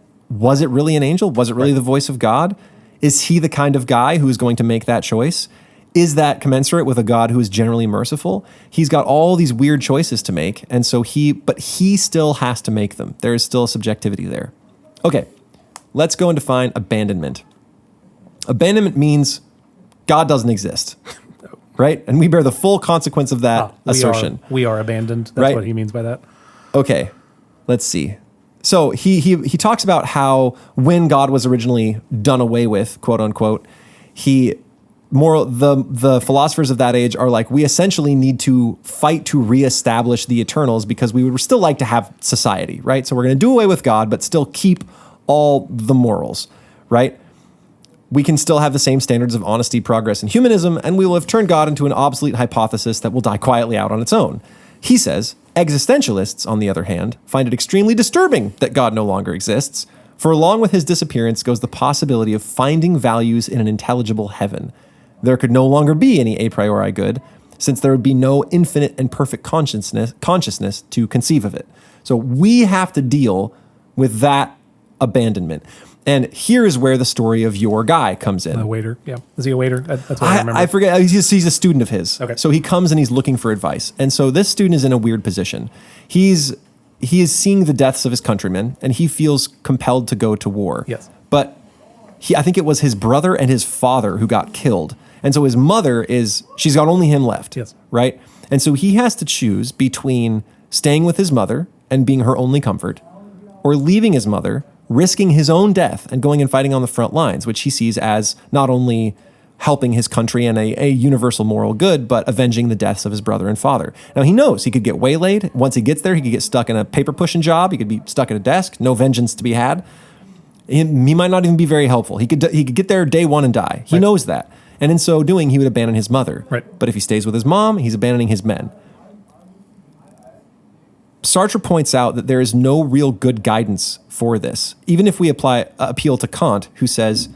B: really an angel? Was it really the voice of God? Is he the kind of guy who is going to make that choice? Is that commensurate with a God who is generally merciful? He's got all these weird choices to make, and so he still has to make them. There is still a subjectivity there. Okay, let's go and define abandonment. Abandonment means God doesn't exist, right? And we bear the full consequence of that assertion.
C: We are abandoned. That's
B: right?
C: What he means by that. Okay,
B: let's see. So he talks about how when God was originally done away with, quote unquote, the philosophers of that age are like, we essentially need to fight to reestablish the eternals because we would still like to have society, right? So we're going to do away with God, but still keep all the morals, right? We can still have the same standards of honesty, progress, and humanism, and we will have turned God into an obsolete hypothesis that will die quietly out on its own. He says, existentialists, on the other hand, find it extremely disturbing that God no longer exists, for along with his disappearance goes the possibility of finding values in an intelligible heaven. There could no longer be any a priori good, since there would be no infinite and perfect consciousness to conceive of it. So we have to deal with that abandonment. And here is where the story of your guy comes in.
C: A waiter, yeah. Is he a waiter? That's what I remember.
B: I forget. He's a student of his.
C: Okay.
B: So he comes and he's looking for advice. And so this student is in a weird position. He is seeing the deaths of his countrymen, and he feels compelled to go to war.
C: Yes.
B: But I think it was his brother and his father who got killed. And so his mother she's got only him left.
C: Yes.
B: Right? And so he has to choose between staying with his mother and being her only comfort, or leaving his mother, risking his own death and going and fighting on the front lines, which he sees as not only helping his country and a universal moral good, but avenging the deaths of his brother and father. Now he knows he could get waylaid. Once he gets there, he could get stuck in a paper pushing job. He could be stuck at a desk, no vengeance to be had. He might not even be very helpful. He could get there day one and die. He knows that. And in so doing, he would abandon his mother.
C: Right.
B: But if he stays with his mom, he's abandoning his men. Sartre points out that there is no real good guidance for this. Even if we appeal to Kant, who says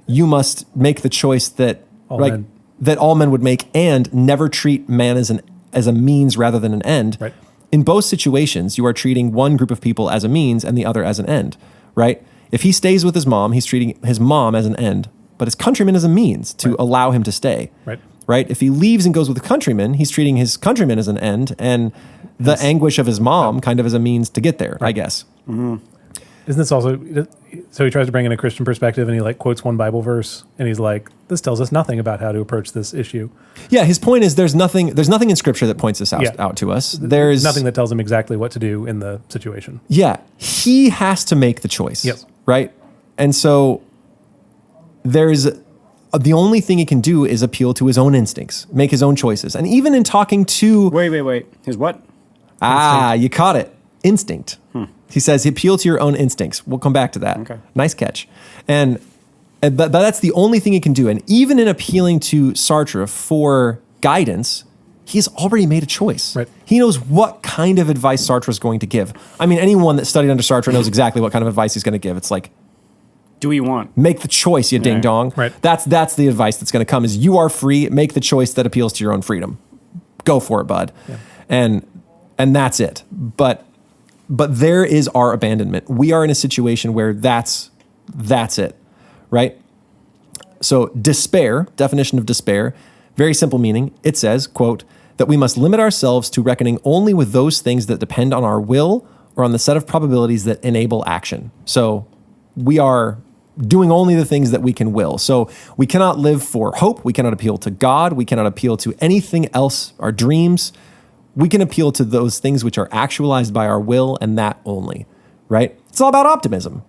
B: you must make the choice that all men would make and never treat man as a means rather than an end.
C: Right.
B: In both situations, you are treating one group of people as a means and the other as an end, right? If he stays with his mom, he's treating his mom as an end, but his countrymen as a means to allow him to stay. Right? If he leaves and goes with the countrymen, he's treating his countrymen as an end and the anguish of his mom kind of as a means to get there, I guess. Mm-hmm.
C: Isn't this also, so he tries to bring in a Christian perspective and he like quotes one Bible verse and he's like, this tells us nothing about how to approach this issue.
B: Yeah, his point is there's nothing in Scripture that points this out to us. There's
C: nothing that tells him exactly what to do in the situation.
B: Yeah, he has to make the choice.
C: Yes.
B: Right? And so there's the only thing he can do is appeal to his own instincts, make his own choices. And even in talking to...
A: Wait. His what?
B: You caught it. Instinct. He says, appeal to your own instincts. We'll come back to that.
A: Okay.
B: Nice catch. But that's the only thing he can do. And even in appealing to Sartre for guidance, he's already made a choice.
C: Right.
B: He knows what kind of advice Sartre is going to give. I mean, anyone that studied under Sartre knows exactly what kind of advice he's going to give. It's like,
A: do we want?
B: make the choice, you ding dong.
C: Right.
B: That's the advice that's going to come is you are free. Make the choice that appeals to your own freedom. Go for it, bud.
C: Yeah.
B: And that's it. But there is our abandonment. We are in a situation where that's it, right? So despair, definition of despair, very simple meaning. It says, quote, that we must limit ourselves to reckoning only with those things that depend on our will or on the set of probabilities that enable action. So we are doing only the things that we can will. So we cannot live for hope. We cannot appeal to God. We cannot appeal to anything else, our dreams. We can appeal to those things which are actualized by our will and that only, right? It's all about optimism,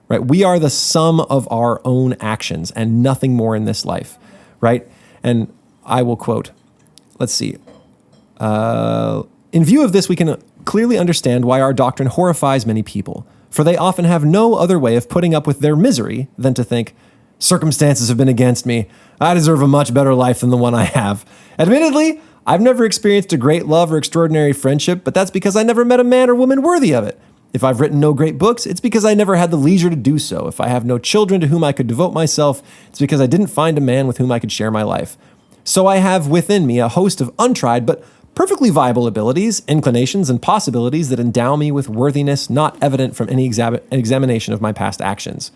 B: right? We are the sum of our own actions and nothing more in this life, right? And I will quote, let's see. In view of this, we can clearly understand why our doctrine horrifies many people, for they often have no other way of putting up with their misery than to think, circumstances have been against me. I deserve a much better life than the one I have. Admittedly, I've never experienced a great love or extraordinary friendship, but that's because I never met a man or woman worthy of it. If I've written no great books, it's because I never had the leisure to do so. If I have no children to whom I could devote myself, it's because I didn't find a man with whom I could share my life. So I have within me a host of untried but perfectly viable abilities, inclinations, and possibilities that endow me with worthiness not evident from any examination of my past actions.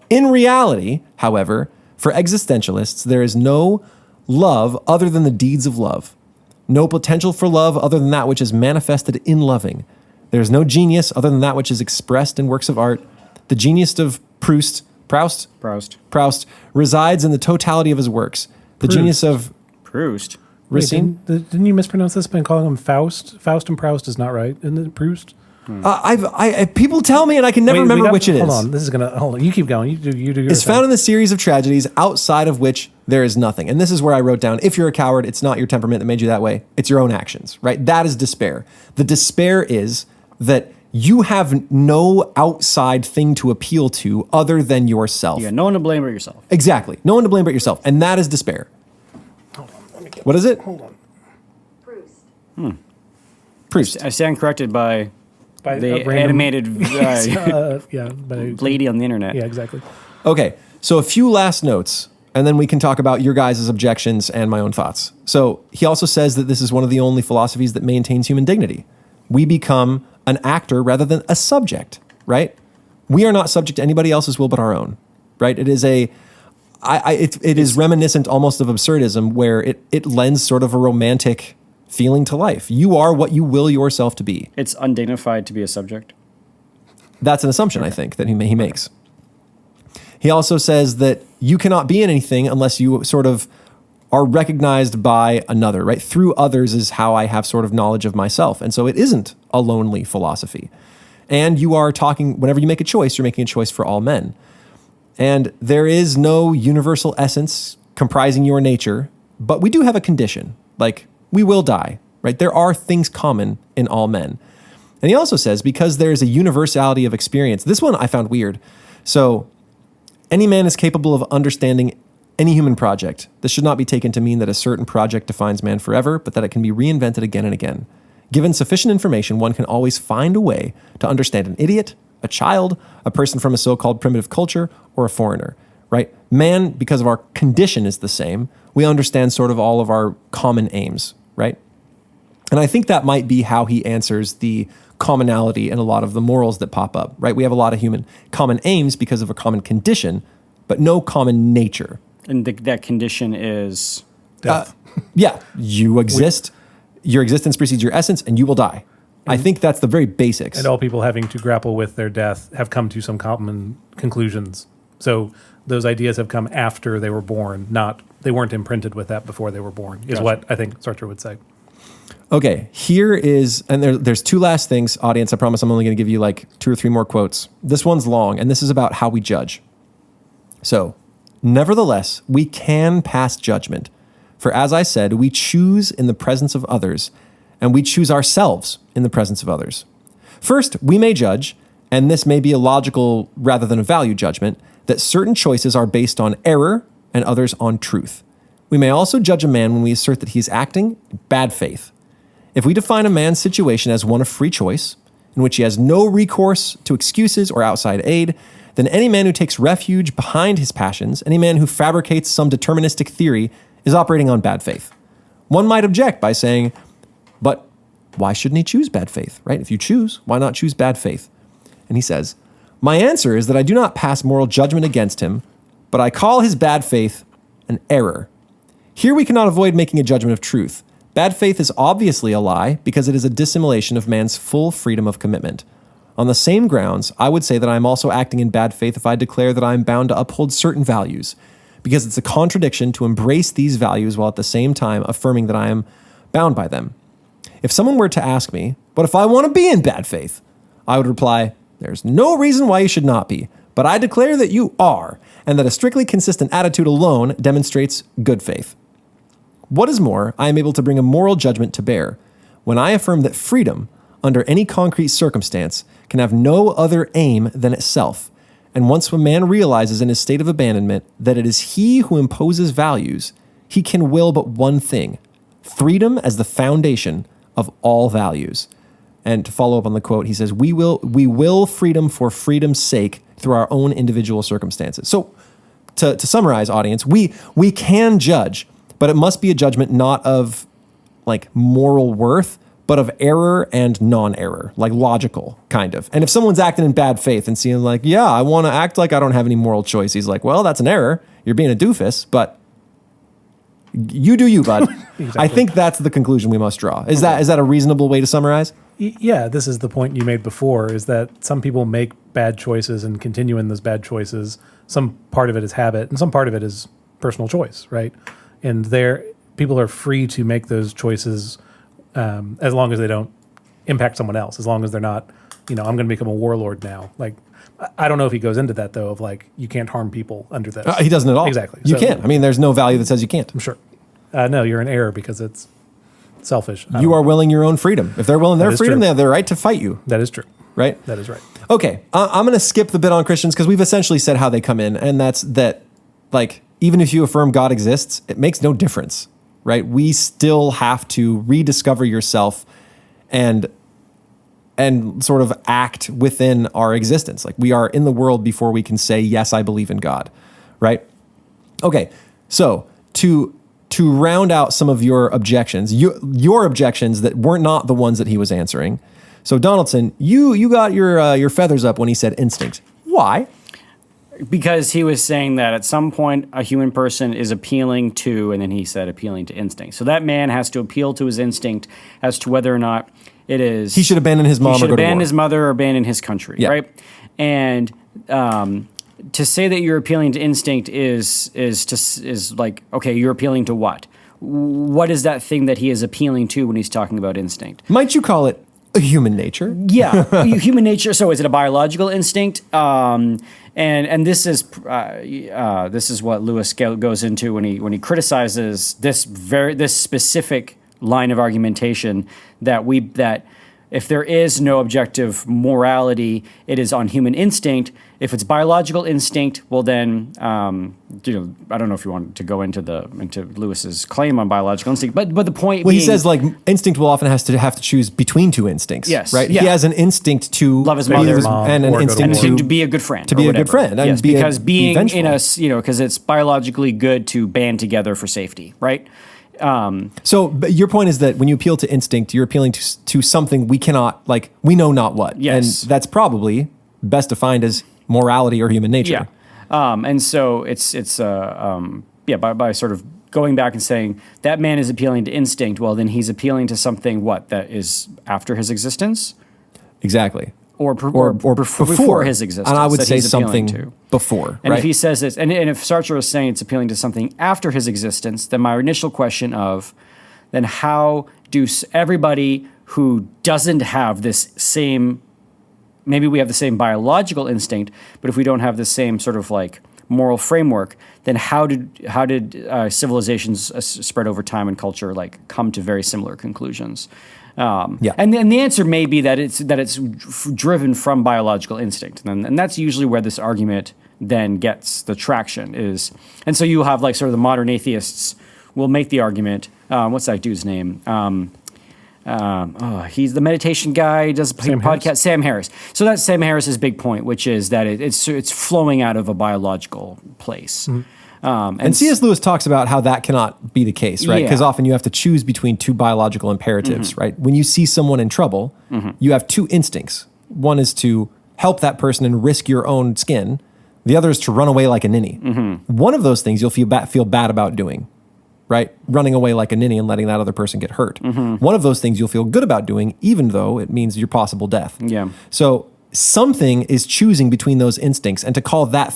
B: In reality, however, for existentialists, there is no love other than the deeds of love, no potential for love other than that which is manifested in loving. There is no genius other than that which is expressed in works of art. The genius of Proust resides in the totality of his works. The genius of
A: Proust.
B: Racine.
C: Didn't you mispronounce this by calling him Faust? Faust and Proust is not right, isn't it? Proust.
B: People tell me, and I can never remember which it is.
C: Hold on, this is gonna hold on. You keep going. You do your
B: It's
C: thing.
B: found in the series of tragedies outside of which there is nothing. And this is where I wrote down: if you're a coward, it's not your temperament that made you that way. It's your own actions. Right? That is despair. The despair is that you have no outside thing to appeal to other than yourself.
A: You got no one to blame but yourself.
B: Exactly. No one to blame but yourself, and that is despair.
C: Hold on. Let me get
B: What is it?
C: Hold on.
B: Proust.
A: I stand corrected by
C: By
A: the
C: a random-
A: animated
C: By
A: lady on the internet.
C: Yeah, exactly.
B: Okay, so a few last notes, and then we can talk about your guys' objections and my own thoughts. So he also says that this is one of the only philosophies that maintains human dignity. We become an actor rather than a subject, right? We are not subject to anybody else's will but our own, right? It is it is reminiscent almost of absurdism, where it lends sort of a romantic feeling to life. You are what you will yourself to be.
A: It's undignified to be a subject.
B: That's an assumption, I think, that he makes. He also says that you cannot be in anything unless you sort of are recognized by another, right? Through others is how I have sort of knowledge of myself. And so it isn't a lonely philosophy. And you are talking, whenever you make a choice, you're making a choice for all men. And there is no universal essence comprising your nature, but we do have a condition, like we will die, right? There are things common in all men. And he also says, because there is a universality of experience, this one I found weird. So any man is capable of understanding any human project. This should not be taken to mean that a certain project defines man forever, but that it can be reinvented again and again. Given sufficient information, one can always find a way to understand an idiot, a child, a person from a so-called primitive culture, or a foreigner, right? Man, because of our condition, is the same. We understand sort of all of our common aims, right? And I think that might be how he answers the commonality in a lot of the morals that pop up, right? We have a lot of human common aims because of a common condition, but no common nature.
A: And that condition is
C: Death.
B: Yeah, you exist. Your existence precedes your essence, and you will die. I think that's the very basics.
C: And all people having to grapple with their death have come to some common conclusions. So those ideas have come after they were born, they weren't imprinted with that before they were born, is what I think Sartre would say.
B: Okay, here is, and there's two last things, audience. I promise I'm only going to give you like 2 or 3 more quotes. This one's long, and this is about how we judge. So, nevertheless, we can pass judgment. For as I said, we choose in the presence of others, and we choose ourselves in the presence of others. First, we may judge, and this may be a logical rather than a value judgment, that certain choices are based on error and others on truth. We may also judge a man when we assert that he is acting in bad faith. If we define a man's situation as one of free choice, in which he has no recourse to excuses or outside aid, then any man who takes refuge behind his passions, any man who fabricates some deterministic theory, is operating on bad faith. One might object by saying, but why shouldn't he choose bad faith, right? If you choose, why not choose bad faith? And he says, my answer is that I do not pass moral judgment against him, but I call his bad faith an error. Here we cannot avoid making a judgment of truth. Bad faith is obviously a lie because it is a dissimulation of man's full freedom of commitment. On the same grounds, I would say that I am also acting in bad faith if I declare that I am bound to uphold certain values, because it's a contradiction to embrace these values while at the same time affirming that I am bound by them. If someone were to ask me, but if I want to be in bad faith, I would reply, there's no reason why you should not be, but I declare that you are, and that a strictly consistent attitude alone demonstrates good faith. What is more, I am able to bring a moral judgment to bear when I affirm that freedom, under any concrete circumstance, can have no other aim than itself. And once a man realizes in his state of abandonment that it is he who imposes values, he can will but one thing, freedom as the foundation of all values. And to follow up on the quote, he says, we will freedom for freedom's sake through our own individual circumstances. So to summarize, audience, we can judge, but it must be a judgment not of like moral worth, but of error and non-error, like logical, kind of. And if someone's acting in bad faith and seeing like, yeah, I want to act like I don't have any moral choice, he's like, well, that's an error. You're being a doofus, but you do you, bud. Exactly. I think that's the conclusion we must draw. Is that a reasonable way to summarize?
C: Yeah, this is the point you made before, is that some people make bad choices and continue in those bad choices. Some part of it is habit, and some part of it is personal choice, right? And people are free to make those choices as long as they don't impact someone else, as long as they're not, I'm going to become a warlord now. Like, I don't know if he goes into that, though, of like, you can't harm people under this.
B: He doesn't at all.
C: Exactly.
B: You can't. I mean, there's no value that says you can't.
C: I'm sure. No, you're in error because it's selfish.
B: You are willing your own freedom. If they're willing their freedom,
C: true.
B: they have the right to fight you.
C: That is true.
B: Right?
C: That is right.
B: Okay, I'm going to skip the bit on Christians because we've essentially said how they come in, and that's that, like, even if you affirm God exists, it makes no difference, right? We still have to rediscover yourself and sort of act within our existence. Like, we are in the world before we can say, yes, I believe in God, right? Okay, so to round out some of your objections, your objections that were not the ones that he was answering. So Donaldson, you got your feathers up when he said instinct. Why?
A: Because he was saying that at some point a human person is appealing to, and then he said appealing to instinct. So that man has to appeal to his instinct as to whether or not it is...
B: He should abandon his mom or go to war.
A: He should abandon his mother or abandon his country, right? And to say that you're appealing to instinct is like, okay, you're appealing to what? What is that thing that he is appealing to when he's talking about instinct?
B: Might you call it human nature?
A: Yeah, human nature. So is it a biological instinct? And this is what Lewis goes into when he criticizes this specific line of argumentation that if there is no objective morality, it is on human instinct. If it's biological instinct, well then, I don't know if you want to go into Lewis's claim on biological instinct, but the point being,
B: he says like instinct will often have to choose between two instincts.
A: Yes,
B: right.
A: Yeah.
B: He has an instinct to
A: love his mother
B: and an instinct
A: to be a good friend,
B: to be a good friend,
A: yes, because being
B: vengeful.
A: because it's biologically good to band together for safety, right?
B: So but your point is that when you appeal to instinct, you're appealing to something we cannot, like, we know not what.
A: Yes.
B: And that's probably best defined as morality or human nature.
A: Yeah. And so it's by sort of going back and saying that man is appealing to instinct, well, then he's appealing to something, that is after his existence?
B: Exactly.
A: Or before his existence.
B: And I would
A: that
B: say
A: he's appealing
B: something
A: to.
B: before.
A: And
B: right?
A: if he says this, and if Sartre is saying it's appealing to something after his existence, then my initial question of, then how do everybody who doesn't have this same, maybe we have the same biological instinct, but if we don't have the same sort of like moral framework, then how did civilizations spread over time and culture like come to very similar conclusions? And the answer may be that it's driven from biological instinct, and that's usually where this argument then gets the traction is. And so you have like sort of the modern atheists will make the argument. What's that dude's name? He's the meditation guy. Does a podcast. Sam Harris. So that's Sam Harris's big point, which is that it's flowing out of a biological place.
B: Mm-hmm. And C.S. Lewis talks about how that cannot be the case, right? Because often you have to choose between two biological imperatives, right? When you see someone in trouble, you have two instincts. One is to help that person and risk your own skin. The other is to run away like a ninny. One of those things you'll feel bad about doing, right? Running away like a ninny and letting that other person get hurt. One of those things you'll feel good about doing, even though it means your possible death.
A: Yeah.
B: So something is choosing between those instincts, and to call that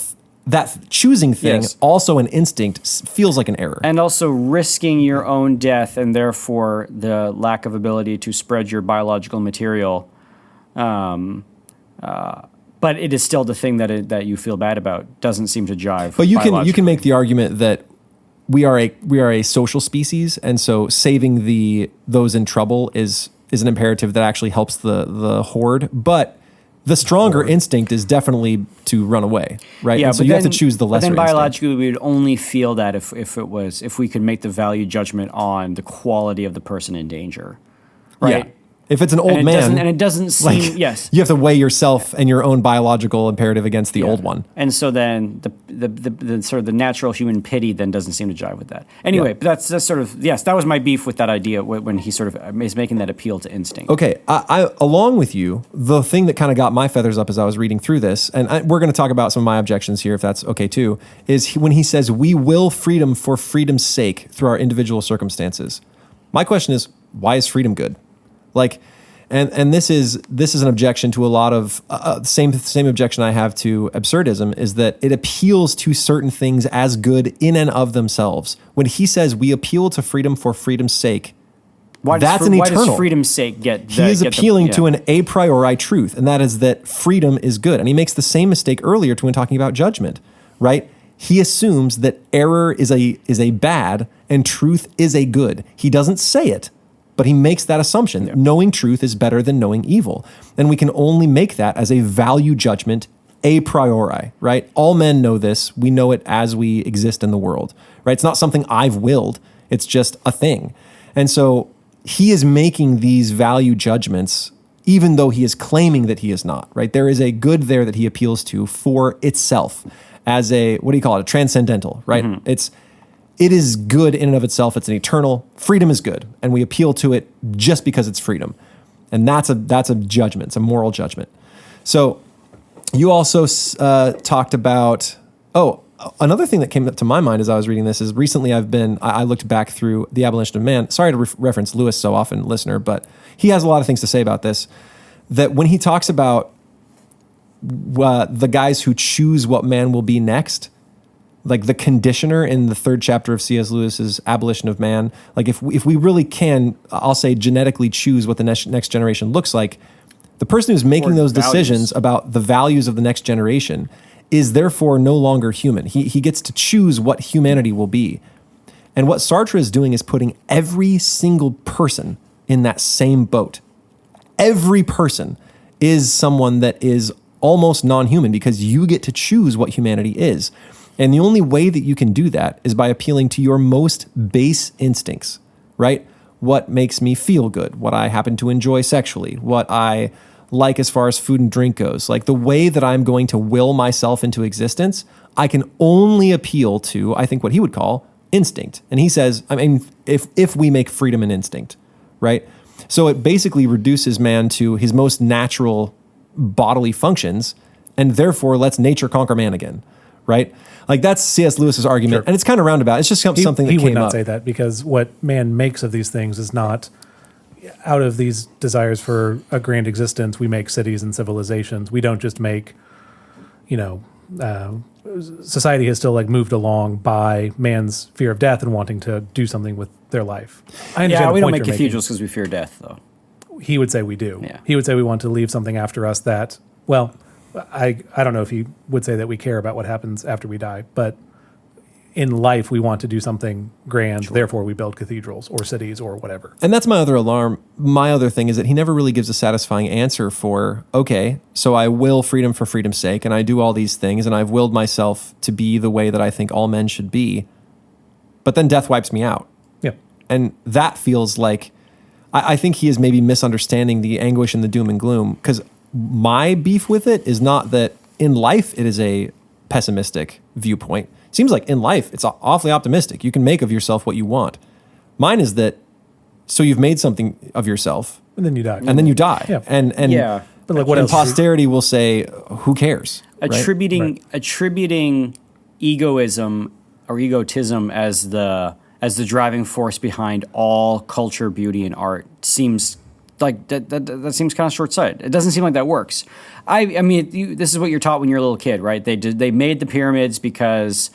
B: choosing thing also an instinct feels like an error.
A: And also risking your own death and therefore the lack of ability to spread your biological material. But it is still the thing that you feel bad about. Doesn't seem to jive.
B: But you can make the argument that we are a social species, and so saving those in trouble is an imperative that actually helps the horde. But the stronger instinct is definitely to run away, right?
A: Yeah,
B: and so you have to choose the lesser
A: But then biologically,
B: instinct.
A: we would only feel that if we could make the value judgment on the quality of the person in danger, right?
B: Yeah. If it's an old man,
A: and it doesn't seem
B: you have to weigh yourself and your own biological imperative against the old one.
A: And so then the sort of the natural human pity then doesn't seem to jive with that. Anyway, but that's sort of that was my beef with that idea when he sort of is making that appeal to instinct.
B: Okay, I along with you, the thing that kind of got my feathers up as I was reading through this, and we're going to talk about some of my objections here, if that's okay too, is when he says we will freedom for freedom's sake through our individual circumstances. My question is, why is freedom good? Like, and this is an objection to a lot of same objection I have to absurdism, is that it appeals to certain things as good in and of themselves. When he says we appeal to freedom for freedom's sake, that's an eternal.
A: Why does freedom's sake get?
B: He is appealing to an a priori truth, and that is that freedom is good. And he makes the same mistake earlier when talking about judgment, right? He assumes that error is a bad and truth is a good. He doesn't say it, but he makes that assumption. Yeah. Knowing truth is better than knowing evil. And we can only make that as a value judgment a priori, right? All men know this. We know it as we exist in the world, right? It's not something I've willed. It's just a thing. And so he is making these value judgments even though he is claiming that he is not, right? There is a good there that he appeals to for itself as a, what do you call it? A transcendental, right? It is good in and of itself. It's an eternal. Freedom is good, and we appeal to it just because it's freedom, and that's a judgment. It's a moral judgment. So, you also talked about another thing that came up to my mind as I was reading this is recently I looked back through The Abolition of Man. Sorry to reference Lewis so often, listener, but he has a lot of things to say about this. That when he talks about the guys who choose what man will be next. Like the conditioner in the third chapter of C.S. Lewis's Abolition of Man, like if we really can, I'll say genetically choose what the next generation looks like, the person who's making those decisions about the values of the next generation is therefore no longer human. He gets to choose what humanity will be. And what Sartre is doing is putting every single person in that same boat. Every person is someone that is almost non-human because you get to choose what humanity is. And the only way that you can do that is by appealing to your most base instincts, right? What makes me feel good, what I happen to enjoy sexually, what I like as far as food and drink goes. Like the way that I'm going to will myself into existence, I can only appeal to, I think, what he would call instinct. And he says, I mean, if we make freedom an instinct, right? So it basically reduces man to his most natural bodily functions and therefore lets nature conquer man again. right? Like that's C.S. Lewis's argument,
C: Sure.
B: and it's kind of roundabout. It's just something that
C: he
B: came
C: would not
B: up.
C: say that, because what man makes of these things is not out of these desires for a grand existence. We make cities and civilizations. We don't just make, society has still like moved along by man's fear of death and wanting to do something with their life. I understand
A: Yeah,
C: the
A: we don't
C: point
A: make
C: you're making.
A: cathedrals because we fear death, though.
C: He would say we do.
A: Yeah.
C: He would say we want to leave something after us that, well, I don't know if he would say that we care about what happens after we die, but in life we want to do something grand, therefore we build cathedrals or cities or whatever.
B: And that's my other alarm. My other thing is that he never really gives a satisfying answer for, okay, so I will freedom for freedom's sake, and I do all these things, and I've willed myself to be the way that I think all men should be, but then death wipes me out.
C: Yeah.
B: And that feels like, I think he is maybe misunderstanding the anguish and the doom and gloom, because my beef with it is not that in life it is a pessimistic viewpoint. Seems like in life it's awfully optimistic. You can make of yourself what you want. Mine is that, so you've made something of yourself,
C: And then you die.
B: and then you die.
C: Yeah.
B: And
A: Yeah.
C: But like what
B: and
C: else?
B: posterity will say, who cares? right?
A: Attributing egoism or egotism as the driving force behind all culture, beauty, and art seems like that seems kind of short-sighted. It doesn't seem like that works. I mean, this is what you're taught when you're a little kid, right? They made the pyramids because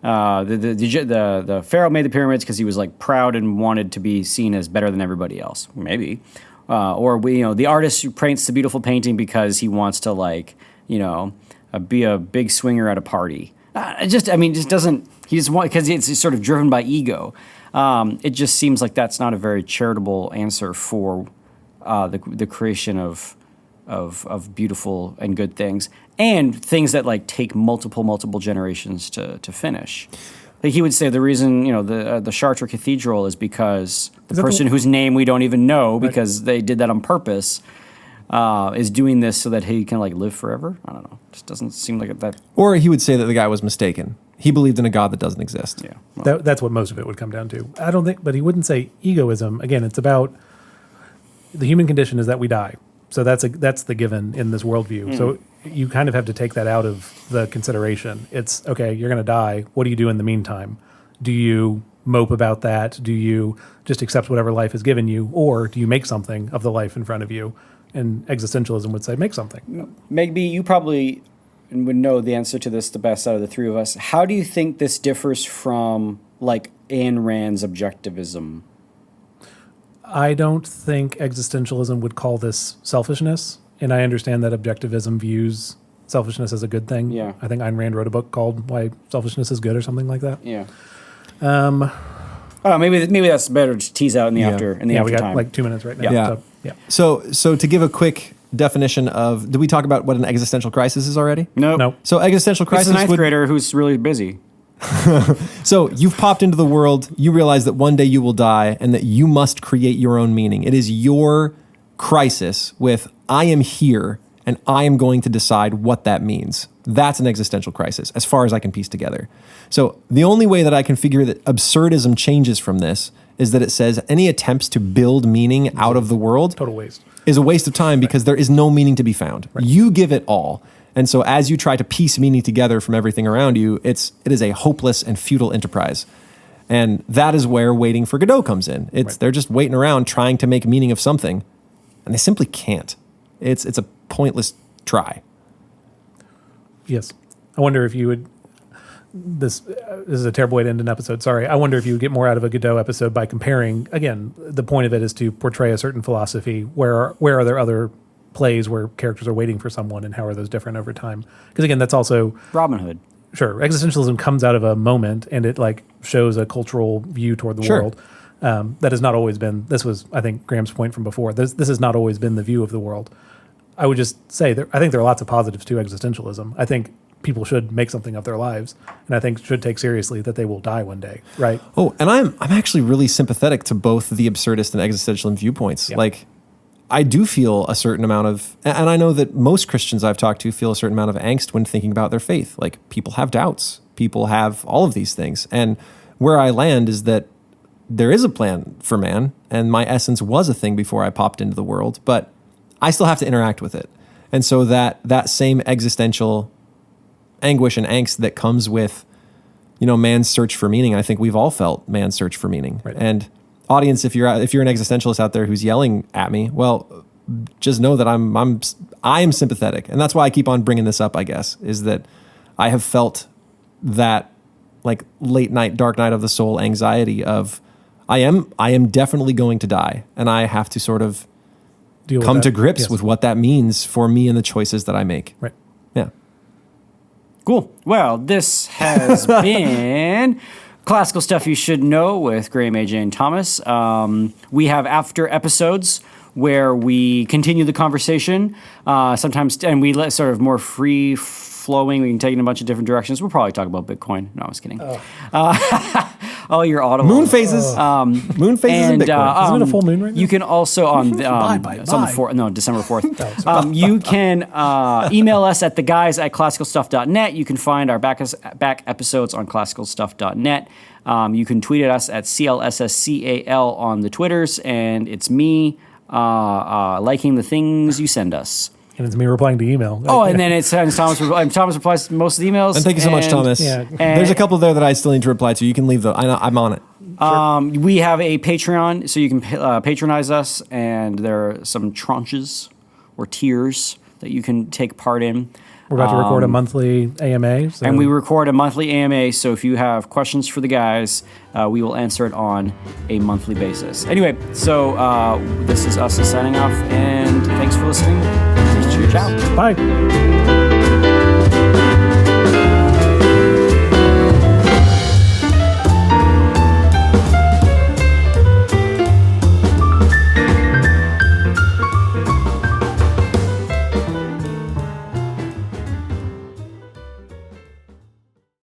A: the pharaoh made the pyramids because he was like proud and wanted to be seen as better than everybody else, maybe. The artist who paints the beautiful painting because he wants to be a big swinger at a party. It just doesn't. He just want because it's sort of driven by ego. It just seems like that's not a very charitable answer for the creation of beautiful and good things, and things that like take multiple generations to finish. Like he would say the reason the Chartres Cathedral is because the person whose name we don't even know because they did that on purpose is doing this so that he can like live forever. I don't know. It just doesn't seem like that.
B: Or he would say that the guy was mistaken. He believed in a God that doesn't exist.
A: Yeah, well,
C: That's what most of it would come down to. I don't think, but he wouldn't say egoism. Again, it's about the human condition is that we die. So that's the given in this worldview. So you kind of have to take that out of the consideration. It's okay, you're going to die. What do you do in the meantime? Do you mope about that? Do you just accept whatever life has given you, or do you make something of the life in front of you? And existentialism would say, make something.
A: Maybe you probably would know the answer to this the best out of the three of us. How do you think this differs from like Ayn Rand's objectivism?
C: I don't think existentialism would call this selfishness, and I understand that objectivism views selfishness as a good thing.
A: Yeah.
C: I think Ayn Rand wrote a book called Why Selfishness is Good or something like that.
A: Yeah. Maybe that's better to tease out in the after
C: We got
A: time.
C: like 2 minutes right now.
B: Yeah. So to give a quick definition of, did we talk about what an existential crisis is already?
C: No.
B: So existential
A: It's
B: crisis
A: a ninth
B: would,
A: grader who's really busy.
B: So you've popped into the world, you realize that one day you will die and that you must create your own meaning. It is your crisis with, I am here and I am going to decide what that means. That's an existential crisis, as far as I can piece together. So the only way that I can figure that absurdism changes from this is that it says any attempts to build meaning out of the world
C: Total waste.
B: is a waste of time because there is no meaning to be found. You give it all. And so as you try to piece meaning together from everything around you, it is a hopeless and futile enterprise. And that is where Waiting for Godot comes in. They're just waiting around trying to make meaning of something, and they simply can't. It's a pointless try.
C: Yes. I wonder if you would. This is a terrible way to end an episode. Sorry. I wonder if you would get more out of a Godot episode by comparing. Again, the point of it is to portray a certain philosophy. Where are there other plays where characters are waiting for someone, and how are those different over time? Because again, that's also
A: Robin Hood.
C: sure. Existentialism comes out of a moment, and it like shows a cultural view toward the
B: Sure.
C: world. That has not always been. This was, I think, Graham's point from before. This has not always been the view of the world. I would just say that I think there are lots of positives to existentialism. I think people should make something of their lives, and I think should take seriously that they will die one day. Right?
B: Oh, and I'm actually really sympathetic to both the absurdist and existentialist viewpoints.
C: Yeah.
B: Like, I do feel a certain amount of, and I know that most Christians I've talked to feel a certain amount of angst when thinking about their faith. Like, people have doubts. People have all of these things. And where I land is that there is a plan for man, and my essence was a thing before I popped into the world, but I still have to interact with it. And so that same existential anguish and angst that comes with, man's search for meaning. I think we've all felt man's search for meaning.
C: Right.
B: And audience, if you're an existentialist out there who's yelling at me, well, just know that I am sympathetic. And that's why I keep on bringing this up, I guess, is that I have felt that like late night, dark night of the soul anxiety of I am definitely going to die, and I have to sort of come to grips with what that means for me and the choices that I make.
C: Right.
B: Yeah.
A: Cool. Well, this has been Classical Stuff You Should Know with Graham, AJ, and Thomas. We have after episodes where we continue the conversation sometimes, and we let sort of more free flowing. We can take it in a bunch of different directions. We'll probably talk about Bitcoin. No, I was kidding. Oh, you're audible.
B: Moon phases. Moon phases and Bitcoin.
C: Isn't it a full moon right now?
A: You can also on the December 4th. You can email us at theguys@classicalstuff.net. You can find our back episodes on classicalstuff.net. You can tweet at us at CLSSCAL on the Twitters, and it's me liking the things you send us.
C: And it's me replying to email.
A: Oh, and then it's Thomas. Thomas replies to most of the emails.
B: And thank you so much, Thomas.
C: Yeah.
B: There's a couple there that I still need to reply to. You can leave those. I'm on it.
A: Sure. We have a Patreon, so you can patronize us, and there are some tranches or tiers that you can take part in.
C: We're about to record a monthly AMA. So.
A: And we record a monthly AMA, so if you have questions for the guys, we will answer it on a monthly basis. Anyway, so this is us signing off, and thanks for listening. Ciao.
C: Bye.